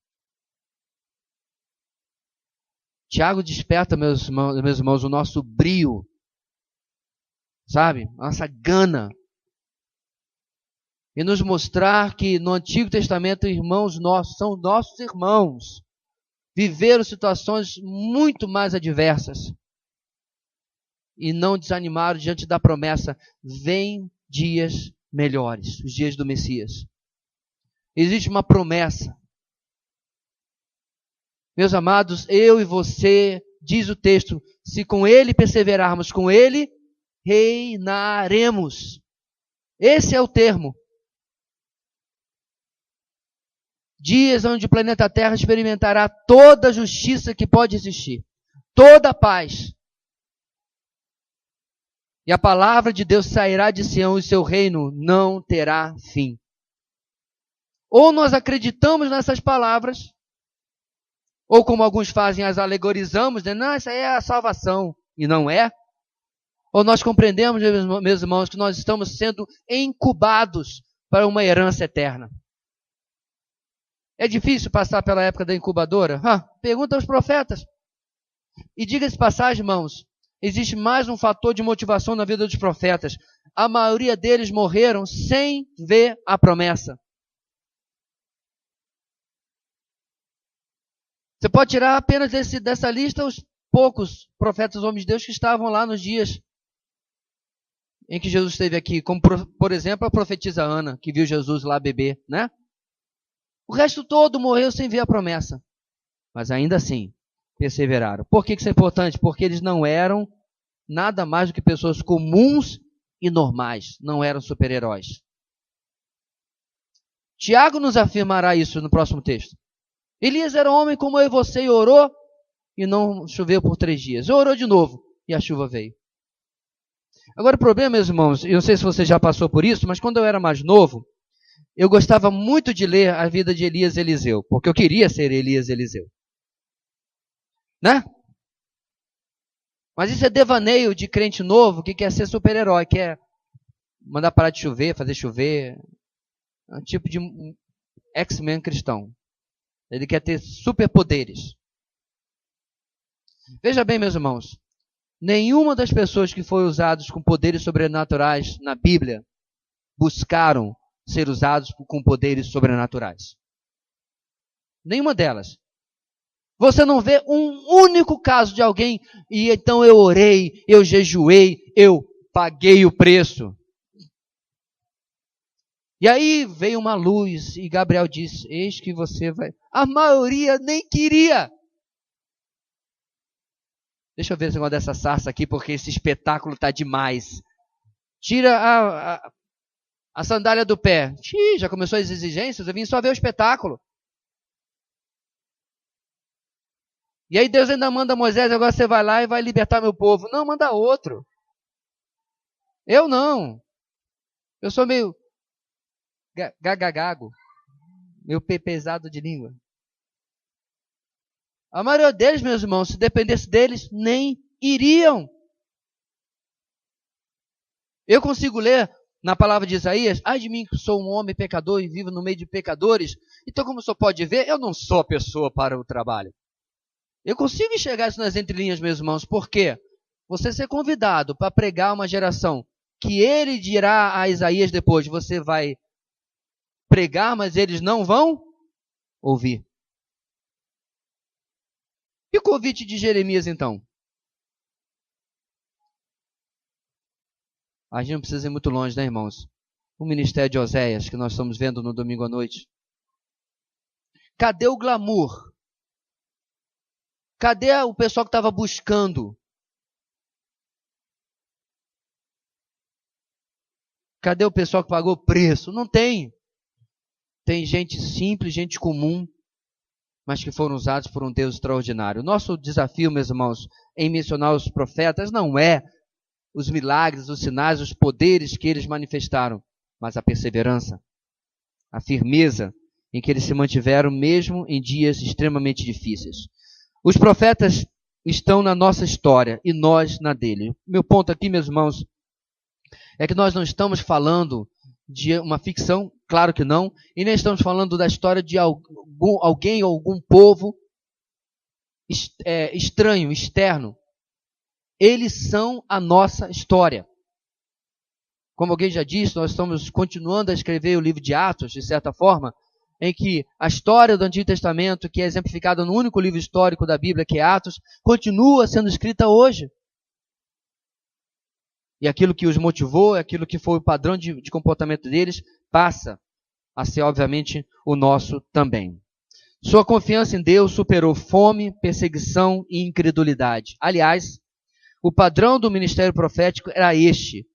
Tiago desperta, meus irmãos, o nosso brio, sabe? A nossa gana. E nos mostrar que no Antigo Testamento, irmãos nossos, são nossos irmãos. Viveram situações muito mais adversas. E não desanimaram diante da promessa. Vem dias melhores, os dias do Messias. Existe uma promessa. Meus amados, eu e você, diz o texto, se com ele perseverarmos, com ele reinaremos. Esse é o termo. Dias onde o planeta Terra experimentará toda a justiça que pode existir, toda a paz. E a palavra de Deus sairá de Sião e seu reino não terá fim. Ou nós acreditamos nessas palavras, ou como alguns fazem, as alegorizamos, dizendo, não, essa é a salvação, e não é. Ou nós compreendemos, meus irmãos, que nós estamos sendo incubados para uma herança eterna. É difícil passar pela época da incubadora? Pergunta aos profetas. E diga-se passagem, irmãos, existe mais um fator de motivação na vida dos profetas. A maioria deles morreram sem ver a promessa. Você pode tirar apenas dessa lista os poucos profetas homens de Deus que estavam lá nos dias em que Jesus esteve aqui, como por exemplo a profetisa Ana, que viu Jesus lá beber, né? O resto todo morreu sem ver a promessa. Mas ainda assim, perseveraram. Por que isso é importante? Porque eles não eram nada mais do que pessoas comuns e normais. Não eram super-heróis. Tiago nos afirmará isso no próximo texto. Elias era um homem como eu e você e orou e não choveu por 3 dias. Orou de novo e a chuva veio. Agora o problema, meus irmãos, eu não sei se você já passou por isso, mas quando eu era mais novo, eu gostava muito de ler a vida de Elias e Eliseu, porque eu queria ser Elias e Eliseu. Né? Mas isso é devaneio de crente novo que quer ser super-herói, quer mandar parar de chover, fazer chover. É um tipo de X-Men cristão. Ele quer ter superpoderes. Veja bem, meus irmãos, nenhuma das pessoas que foram usadas com poderes sobrenaturais na Bíblia buscaram ser usados com poderes sobrenaturais. Nenhuma delas. Você não vê um único caso de alguém, e então eu orei, eu jejuei, eu paguei o preço. E aí veio uma luz e Gabriel disse, eis que você vai... A maioria nem queria. Deixa eu ver esse negócio dessa sarça aqui, porque esse espetáculo está demais. Tira a sandália do pé. Já começou as exigências, eu vim só ver o espetáculo. E aí Deus ainda manda Moisés, agora você vai lá e vai libertar meu povo. Não, manda outro. Eu não. Eu sou meio gagagago. Meio pesado de língua. A maioria deles, meus irmãos, se dependesse deles, nem iriam. Eu consigo ler na palavra de Isaías, ai de mim que sou um homem pecador e vivo no meio de pecadores. Então, como o senhor pode ver, eu não sou a pessoa para o trabalho. Eu consigo enxergar isso nas entrelinhas, meus irmãos, porque você ser convidado para pregar uma geração que ele dirá a Isaías depois, você vai pregar, mas eles não vão ouvir. E o convite de Jeremias, então? A gente não precisa ir muito longe, né, irmãos? O ministério de Oséias, que nós estamos vendo no domingo à noite. Cadê o glamour? Cadê o pessoal que estava buscando? Cadê o pessoal que pagou preço? Não tem. Tem gente simples, gente comum, mas que foram usados por um Deus extraordinário. O nosso desafio, meus irmãos, em mencionar os profetas não é os milagres, os sinais, os poderes que eles manifestaram, mas a perseverança, a firmeza em que eles se mantiveram mesmo em dias extremamente difíceis. Os profetas estão na nossa história e nós na dele. Meu ponto aqui, meus irmãos, é que nós não estamos falando de uma ficção, claro que não, e nem estamos falando da história de alguém ou algum povo estranho, externo. Eles são a nossa história. Como alguém já disse, nós estamos continuando a escrever o livro de Atos, de certa forma, em que a história do Antigo Testamento, que é exemplificada no único livro histórico da Bíblia, que é Atos, continua sendo escrita hoje. e aquilo que os motivou, aquilo que foi o padrão de comportamento deles, passa a ser, obviamente, o nosso também. Sua confiança em Deus superou fome, perseguição e incredulidade. Aliás, o padrão do ministério profético era este,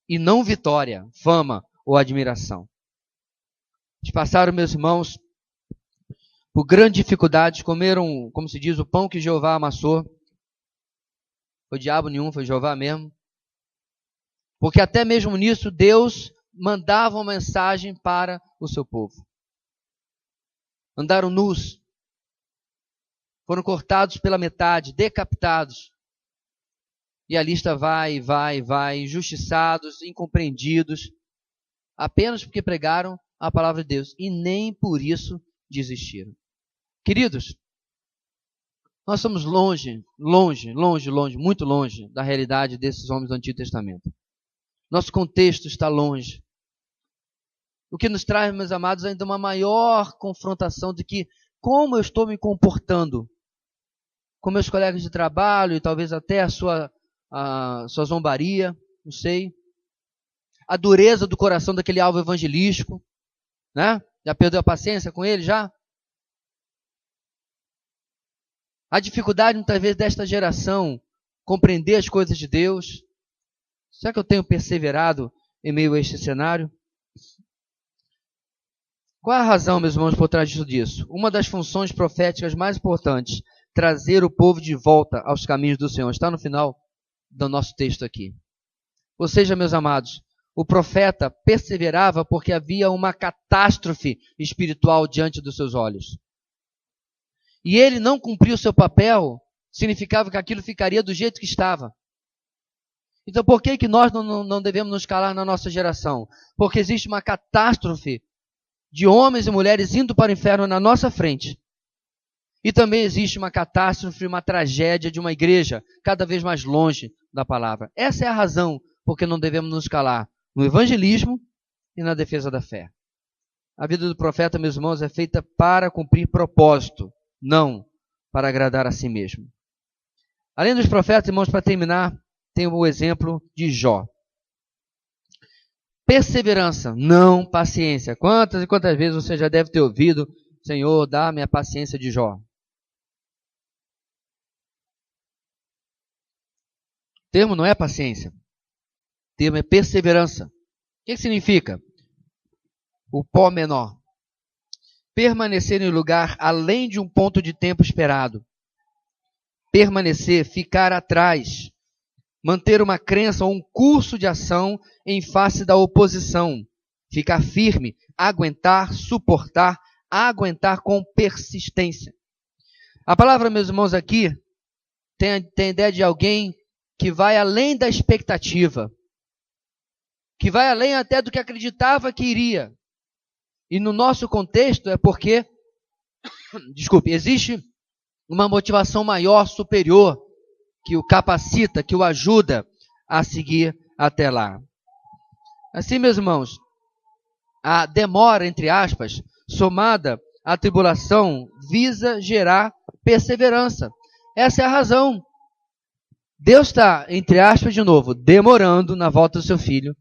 e não vitória, fama ou admiração. Eles passaram, meus irmãos, por grandes dificuldades, comeram, como se diz, o pão que Jeová amassou. Foi diabo nenhum, foi Jeová mesmo. Porque até mesmo nisso, Deus mandava uma mensagem para o seu povo. Andaram nus, foram cortados pela metade, decapitados. E a lista vai, injustiçados, incompreendidos, apenas porque pregaram a palavra de Deus. E nem por isso desistiram. Queridos, nós somos longe, muito longe da realidade desses homens do Antigo Testamento. Nosso contexto está longe. O que nos traz, meus amados, ainda uma maior confrontação de que como eu estou me comportando com meus colegas de trabalho e talvez até a sua zombaria, não sei. A dureza do coração daquele alvo evangelístico, né? Já perdeu a paciência com ele, já? A dificuldade, muitas vezes, desta geração compreender as coisas de Deus. Será que eu tenho perseverado em meio a este cenário? Qual é a razão, meus irmãos, por trás disso? Uma das funções proféticas mais importantes, trazer o povo de volta aos caminhos do Senhor, está no final do nosso texto aqui. Ou seja, meus amados, o profeta perseverava porque havia uma catástrofe espiritual diante dos seus olhos. E ele não cumprir o seu papel, significava que aquilo ficaria do jeito que estava. Então por que nós não devemos nos calar na nossa geração? Porque existe uma catástrofe de homens e mulheres indo para o inferno na nossa frente. E também existe uma catástrofe, uma tragédia de uma igreja cada vez mais longe da palavra. Essa é a razão por que não devemos nos calar no evangelismo e na defesa da fé. A vida do profeta, meus irmãos, é feita para cumprir propósito, não para agradar a si mesmo. Além dos profetas, irmãos, para terminar, tem o exemplo de Jó. Perseverança, não paciência. Quantas e quantas vezes você já deve ter ouvido, Senhor, dá-me a paciência de Jó. O termo não é paciência. O termo é perseverança. O que significa? O pó menor. Permanecer em lugar além de um ponto de tempo esperado. Permanecer, ficar atrás. Manter uma crença ou um curso de ação em face da oposição. Ficar firme, aguentar, suportar, aguentar com persistência. A palavra, meus irmãos, aqui tem a ideia de alguém que vai além da expectativa. Que vai além até do que acreditava que iria. E no nosso contexto é porque, existe uma motivação maior, superior, que o capacita, que o ajuda a seguir até lá. Assim, meus irmãos, a demora, entre aspas, somada à tribulação, visa gerar perseverança. Essa é a razão. Deus está, entre aspas, de novo, demorando na volta do seu filho,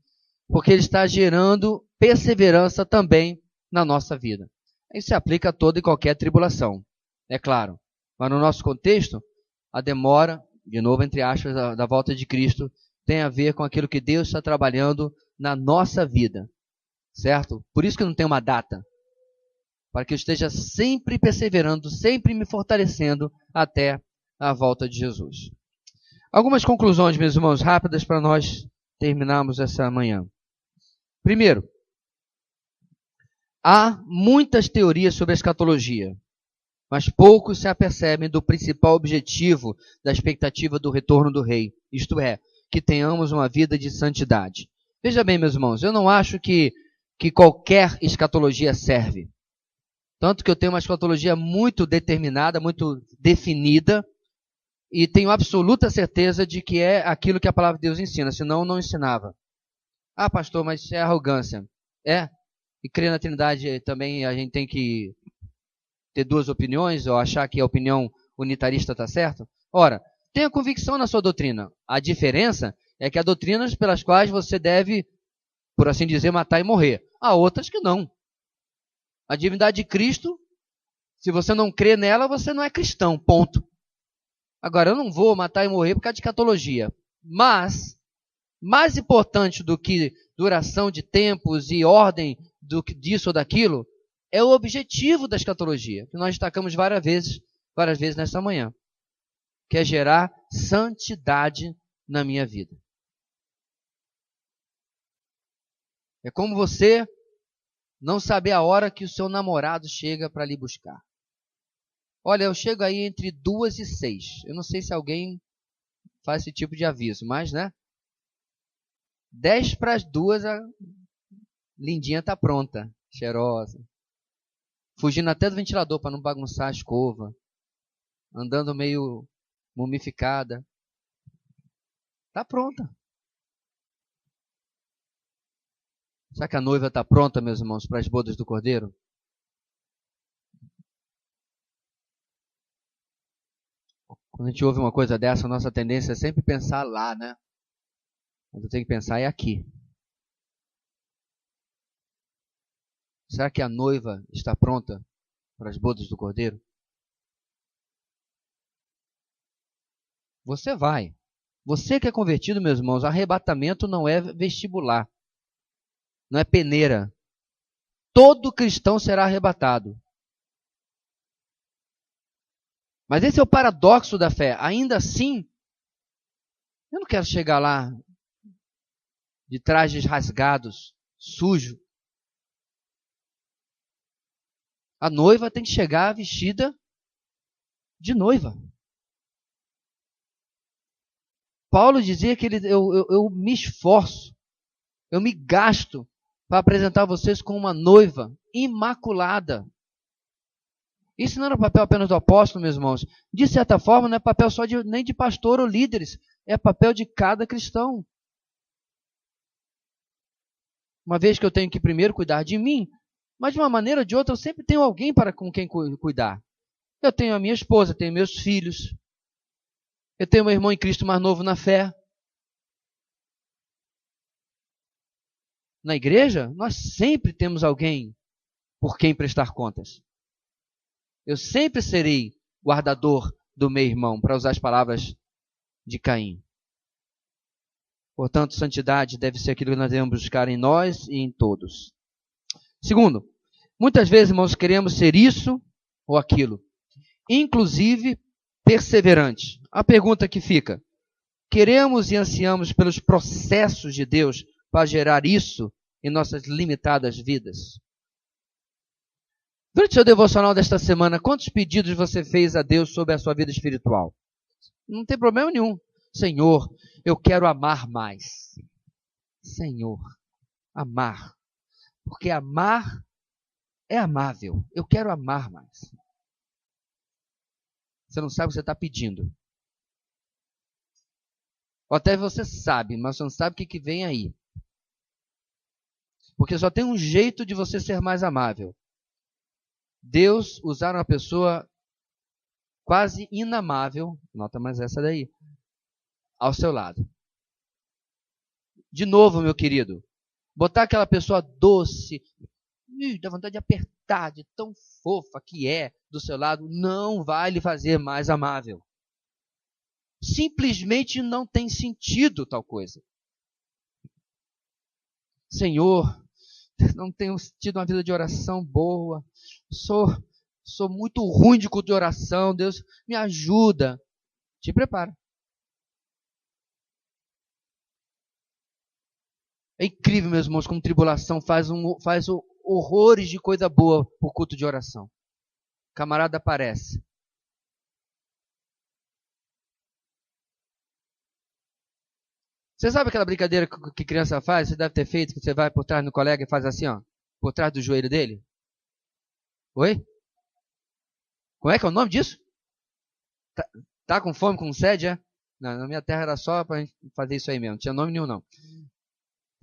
porque Ele está gerando perseverança também na nossa vida. Isso se aplica a toda e qualquer tribulação, é claro. Mas no nosso contexto, a demora, de novo, entre aspas, da volta de Cristo, tem a ver com aquilo que Deus está trabalhando na nossa vida, certo? Por isso que não tem uma data, para que eu esteja sempre perseverando, sempre me fortalecendo até a volta de Jesus. Algumas conclusões, meus irmãos, rápidas para nós terminarmos essa manhã. Primeiro, há muitas teorias sobre a escatologia, mas poucos se apercebem do principal objetivo da expectativa do retorno do rei, isto é, que tenhamos uma vida de santidade. Veja bem, meus irmãos, eu não acho que qualquer escatologia serve. Tanto que eu tenho uma escatologia muito determinada, muito definida, e tenho absoluta certeza de que é aquilo que a palavra de Deus ensina, senão não ensinava. Ah, pastor, mas isso é arrogância. É, e crer na Trindade também a gente tem que ter duas opiniões, ou achar que a opinião unitarista está certa? Ora, tenha convicção na sua doutrina. A diferença É que há doutrinas pelas quais você deve, por assim dizer, matar e morrer. Há outras que não. A divindade de Cristo, se você não crê nela, você não é cristão, ponto. Agora, eu não vou matar e morrer por causa de escatologia. Mas, mais importante do que duração de tempos e ordem disso ou daquilo, é o objetivo da escatologia, que nós destacamos várias vezes nesta manhã, que é gerar santidade na minha vida. É como você não saber a hora que o seu namorado chega para lhe buscar. Olha, eu chego aí entre 2 e 6. Eu não sei se alguém faz esse tipo de aviso, mas, né? 10 para as 2, a lindinha está pronta, cheirosa. Fugindo até do ventilador para não bagunçar a escova. Andando meio mumificada. Está pronta. Será que a noiva está pronta, meus irmãos, para as bodas do Cordeiro? Quando a gente ouve uma coisa dessa, a nossa tendência é sempre pensar lá, né? Mas eu tenho que pensar é aqui. Será que a noiva está pronta para as bodas do Cordeiro? Você vai. Você que é convertido, meus irmãos, arrebatamento não é vestibular. Não é peneira. Todo cristão será arrebatado. Mas esse é o paradoxo da fé. Ainda assim, eu não quero chegar lá de trajes rasgados, sujo. A noiva tem que chegar vestida de noiva. Paulo dizia que eu me esforço, eu me gasto para apresentar vocês como uma noiva imaculada. Isso não era papel apenas do apóstolo, meus irmãos. De certa forma, não é papel só nem de pastor ou líderes. É papel de cada cristão. Uma vez que eu tenho que primeiro cuidar de mim, mas de uma maneira ou de outra eu sempre tenho alguém com quem cuidar. Eu tenho a minha esposa, tenho meus filhos. Eu tenho meu irmão em Cristo mais novo na fé. Na igreja, nós sempre temos alguém por quem prestar contas. Eu sempre serei guardador do meu irmão, para usar as palavras de Caim. Portanto, santidade deve ser aquilo que nós devemos buscar em nós e em todos. Segundo, muitas vezes, irmãos, queremos ser isso ou aquilo, inclusive perseverante. A pergunta que fica: queremos e ansiamos pelos processos de Deus para gerar isso em nossas limitadas vidas? Durante o seu devocional desta semana, quantos pedidos você fez a Deus sobre a sua vida espiritual? Não tem problema nenhum. Senhor, eu quero amar mais. Senhor, amar. Porque amar é amável. Eu quero amar mais. Você não sabe o que você está pedindo. Ou até você sabe, mas você não sabe o que vem aí. Porque só tem um jeito de você ser mais amável. Deus usar uma pessoa quase inamável, nota mais essa daí, ao seu lado. De novo, meu querido, botar aquela pessoa doce, dá vontade de apertar, de tão fofa que é do seu lado, não vai lhe fazer mais amável. Simplesmente não tem sentido tal coisa. Senhor, não tenho tido uma vida de oração boa, sou muito ruim de culto de oração, Deus me ajuda. Te prepara. É incrível, meus irmãos, como tribulação faz horrores de coisa boa por culto de oração. Camarada aparece. Você sabe aquela brincadeira que criança faz? Você deve ter feito, que você vai por trás do colega e faz assim, ó, por trás do joelho dele? Oi? Como é que é o nome disso? Tá com fome, com sede, é? Não, na minha terra era só pra gente fazer isso aí mesmo, não tinha nome nenhum não.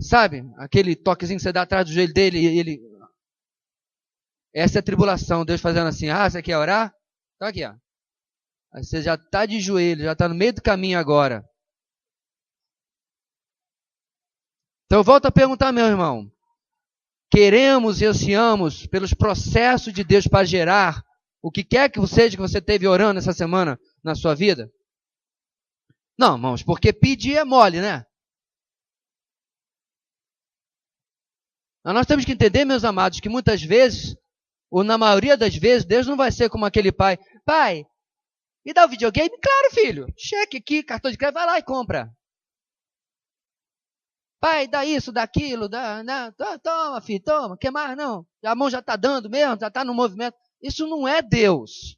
Sabe, aquele toquezinho que você dá atrás do joelho dele e ele... Essa é a tribulação, Deus fazendo assim, você quer orar? Então aqui, ó. Aí você já está de joelho, já está no meio do caminho agora. Então eu volto a perguntar, meu irmão. Queremos e ansiamos pelos processos de Deus para gerar o que quer que seja que você teve orando essa semana na sua vida? Não, irmãos, porque pedir é mole, né? Nós temos que entender, meus amados, que muitas vezes, ou na maioria das vezes, Deus não vai ser como aquele pai. Pai, me dá o videogame? Claro, filho. Cheque aqui, cartão de crédito, vai lá e compra. Pai, dá isso, dá aquilo, toma, filho, toma, quer mais? Não. A mão já está dando mesmo, já está no movimento. Isso não é Deus.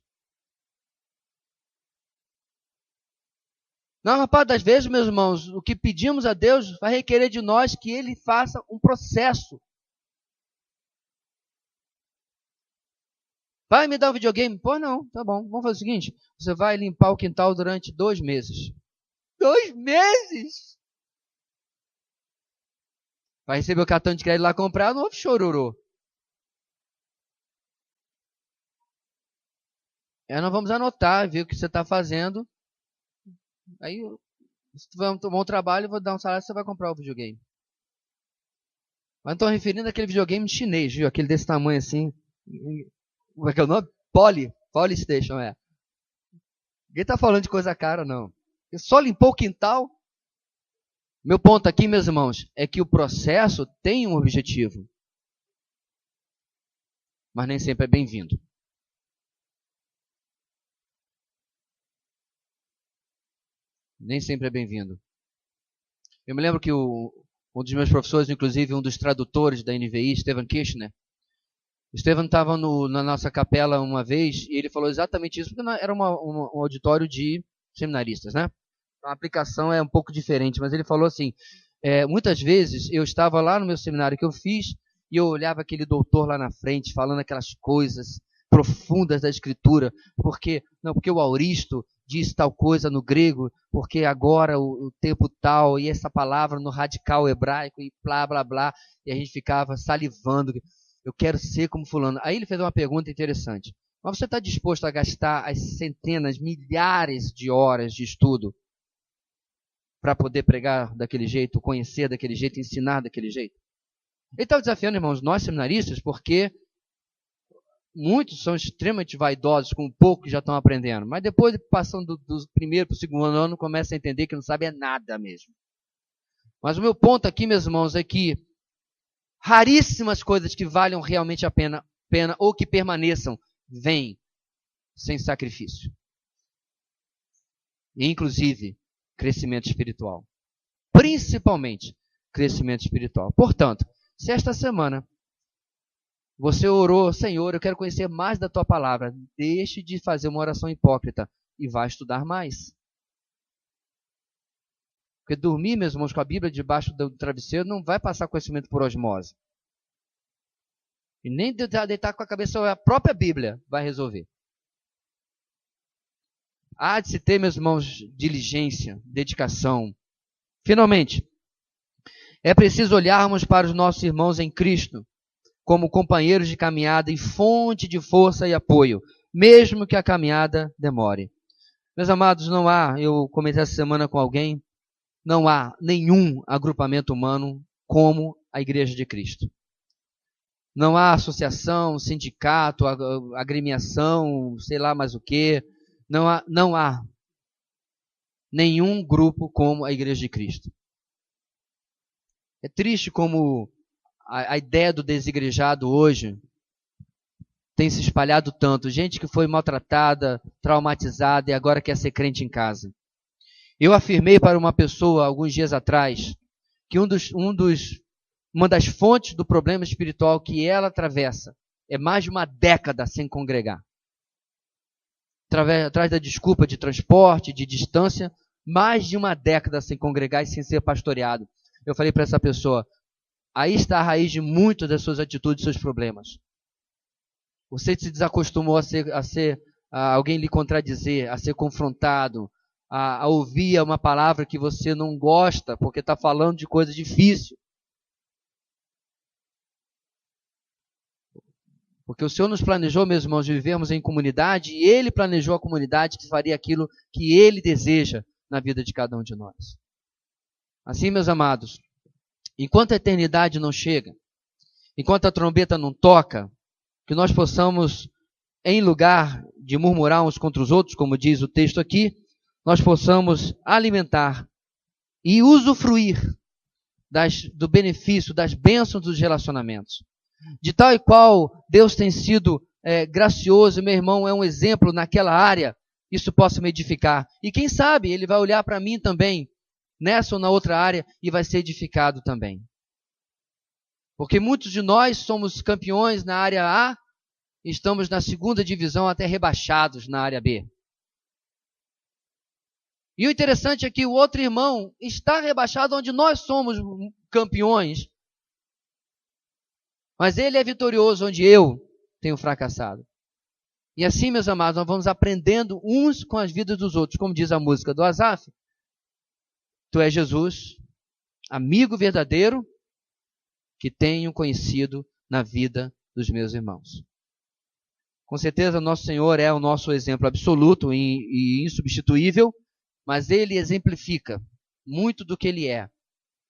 Na maior parte das vezes, meus irmãos, o que pedimos a Deus vai requerer de nós que Ele faça um processo. Pai, me dá um videogame? Pô, não, tá bom. Vamos fazer o seguinte, você vai limpar o quintal durante 2 meses. 2 meses? Vai receber o cartão de crédito lá comprar, não houve chororô. Nós vamos anotar, ver o que você está fazendo. Aí, se tu vai tomar um trabalho, eu vou dar um salário, você vai comprar o videogame. Mas estou referindo àquele videogame chinês, viu? Aquele desse tamanho assim. Como é que é o nome? Polystation, é. Ninguém está falando de coisa cara, não. Ele só limpou o quintal. Meu ponto aqui, meus irmãos, é que o processo tem um objetivo. Mas nem sempre é bem-vindo. Nem sempre é bem-vindo. Eu me lembro que um dos meus professores, inclusive um dos tradutores da NVI, Stephen Kirchner, Stephen estava na nossa capela uma vez e ele falou exatamente isso, porque era um auditório de seminaristas, né? A aplicação é um pouco diferente, mas ele falou assim, muitas vezes eu estava lá no meu seminário que eu fiz e eu olhava aquele doutor lá na frente falando aquelas coisas profundas da Escritura, porque o Auristo diz tal coisa no grego, porque agora o tempo tal, e essa palavra no radical hebraico, e blá, blá, blá, e a gente ficava salivando, eu quero ser como fulano. Aí ele fez uma pergunta interessante, mas você está disposto a gastar as centenas, milhares de horas de estudo para poder pregar daquele jeito, conhecer daquele jeito, ensinar daquele jeito? Ele estava desafiando, irmãos, nós seminaristas, porque muitos são extremamente vaidosos com o pouco que já estão aprendendo, mas depois, passando do primeiro para o segundo ano, começa a entender que não sabe nada mesmo. Mas o meu ponto aqui, meus irmãos, é que raríssimas coisas que valham realmente a pena ou que permaneçam, vêm sem sacrifício. E, inclusive, crescimento espiritual. Principalmente, crescimento espiritual. Portanto, se esta semana você orou, Senhor, eu quero conhecer mais da Tua palavra, deixe de fazer uma oração hipócrita e vá estudar mais. Porque dormir, meus irmãos, com a Bíblia debaixo do travesseiro não vai passar conhecimento por osmose. E nem deitar com a cabeça a própria Bíblia vai resolver. Há de se ter, meus irmãos, diligência, dedicação. Finalmente, é preciso olharmos para os nossos irmãos em Cristo como companheiros de caminhada e fonte de força e apoio, mesmo que a caminhada demore. Meus amados, eu comentei essa semana com alguém, não há nenhum agrupamento humano como a Igreja de Cristo. Não há associação, sindicato, agremiação, sei lá mais o quê. Não há nenhum grupo como a Igreja de Cristo. É triste como a ideia do desigrejado hoje tem se espalhado tanto. Gente que foi maltratada, traumatizada e agora quer ser crente em casa. Eu afirmei para uma pessoa, alguns dias atrás, que uma das fontes do problema espiritual que ela atravessa é mais de uma década sem congregar. Atrás da desculpa de transporte, de distância, mais de uma década sem congregar e sem ser pastoreado. Eu falei para essa pessoa, aí está a raiz de muitas das suas atitudes e seus problemas. Você se desacostumou a alguém lhe contradizer, a ser confrontado, a ouvir uma palavra que você não gosta, porque está falando de coisa difícil. Porque o Senhor nos planejou, meus irmãos, de vivermos em comunidade, e Ele planejou a comunidade que faria aquilo que Ele deseja na vida de cada um de nós. Assim, meus amados, enquanto a eternidade não chega, enquanto a trombeta não toca, que nós possamos, em lugar de murmurar uns contra os outros, como diz o texto aqui, nós possamos alimentar e usufruir do benefício, das bênçãos dos relacionamentos. De tal e qual Deus tem sido gracioso, meu irmão é um exemplo naquela área, isso possa me edificar. E quem sabe Ele vai olhar para mim também, nessa ou na outra área, e vai ser edificado também. Porque muitos de nós somos campeões na área A, e estamos na segunda divisão até rebaixados na área B. E o interessante é que o outro irmão está rebaixado onde nós somos campeões, mas ele é vitorioso onde eu tenho fracassado. E assim, meus amados, nós vamos aprendendo uns com as vidas dos outros, como diz a música do Asaf. Tu és Jesus, amigo verdadeiro, que tenho conhecido na vida dos meus irmãos. Com certeza, nosso Senhor é o nosso exemplo absoluto e insubstituível, mas Ele exemplifica muito do que Ele é,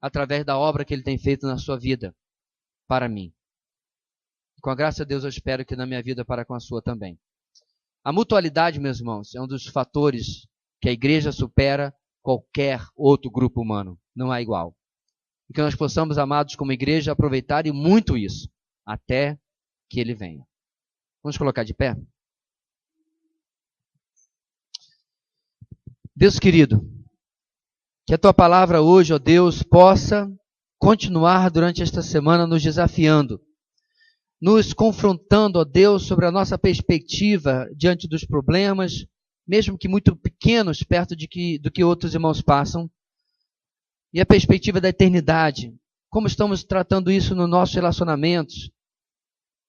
através da obra que Ele tem feito na sua vida, para mim. Com a graça de Deus, eu espero que na minha vida para com a sua também. A mutualidade, meus irmãos, é um dos fatores que a igreja supera qualquer outro grupo humano. Não há igual. E que nós possamos, amados, como igreja, aproveitar e muito isso, até que Ele venha. Vamos colocar de pé? Deus querido, que a Tua palavra hoje, ó Deus, possa continuar durante esta semana nos desafiando, nos confrontando, ó Deus, sobre a nossa perspectiva diante dos problemas, mesmo que muito pequenos, perto do que outros irmãos passam, e a perspectiva da eternidade, como estamos tratando isso nos nossos relacionamentos,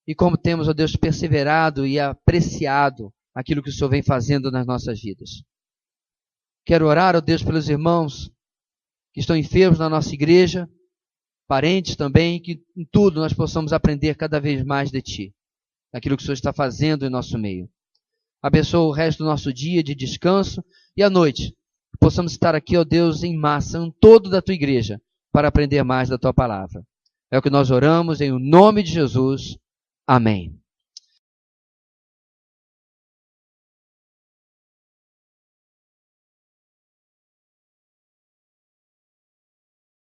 e como temos, ó Deus, perseverado e apreciado aquilo que o Senhor vem fazendo nas nossas vidas. Quero orar, ó Deus, pelos irmãos que estão enfermos na nossa igreja, parentes também, que em tudo nós possamos aprender cada vez mais de Ti, daquilo que o Senhor está fazendo em nosso meio. Abençoa o resto do nosso dia de descanso e à noite, que possamos estar aqui, ó Deus, em massa, em todo da Tua igreja, para aprender mais da Tua palavra. É o que nós oramos em nome de Jesus. Amém.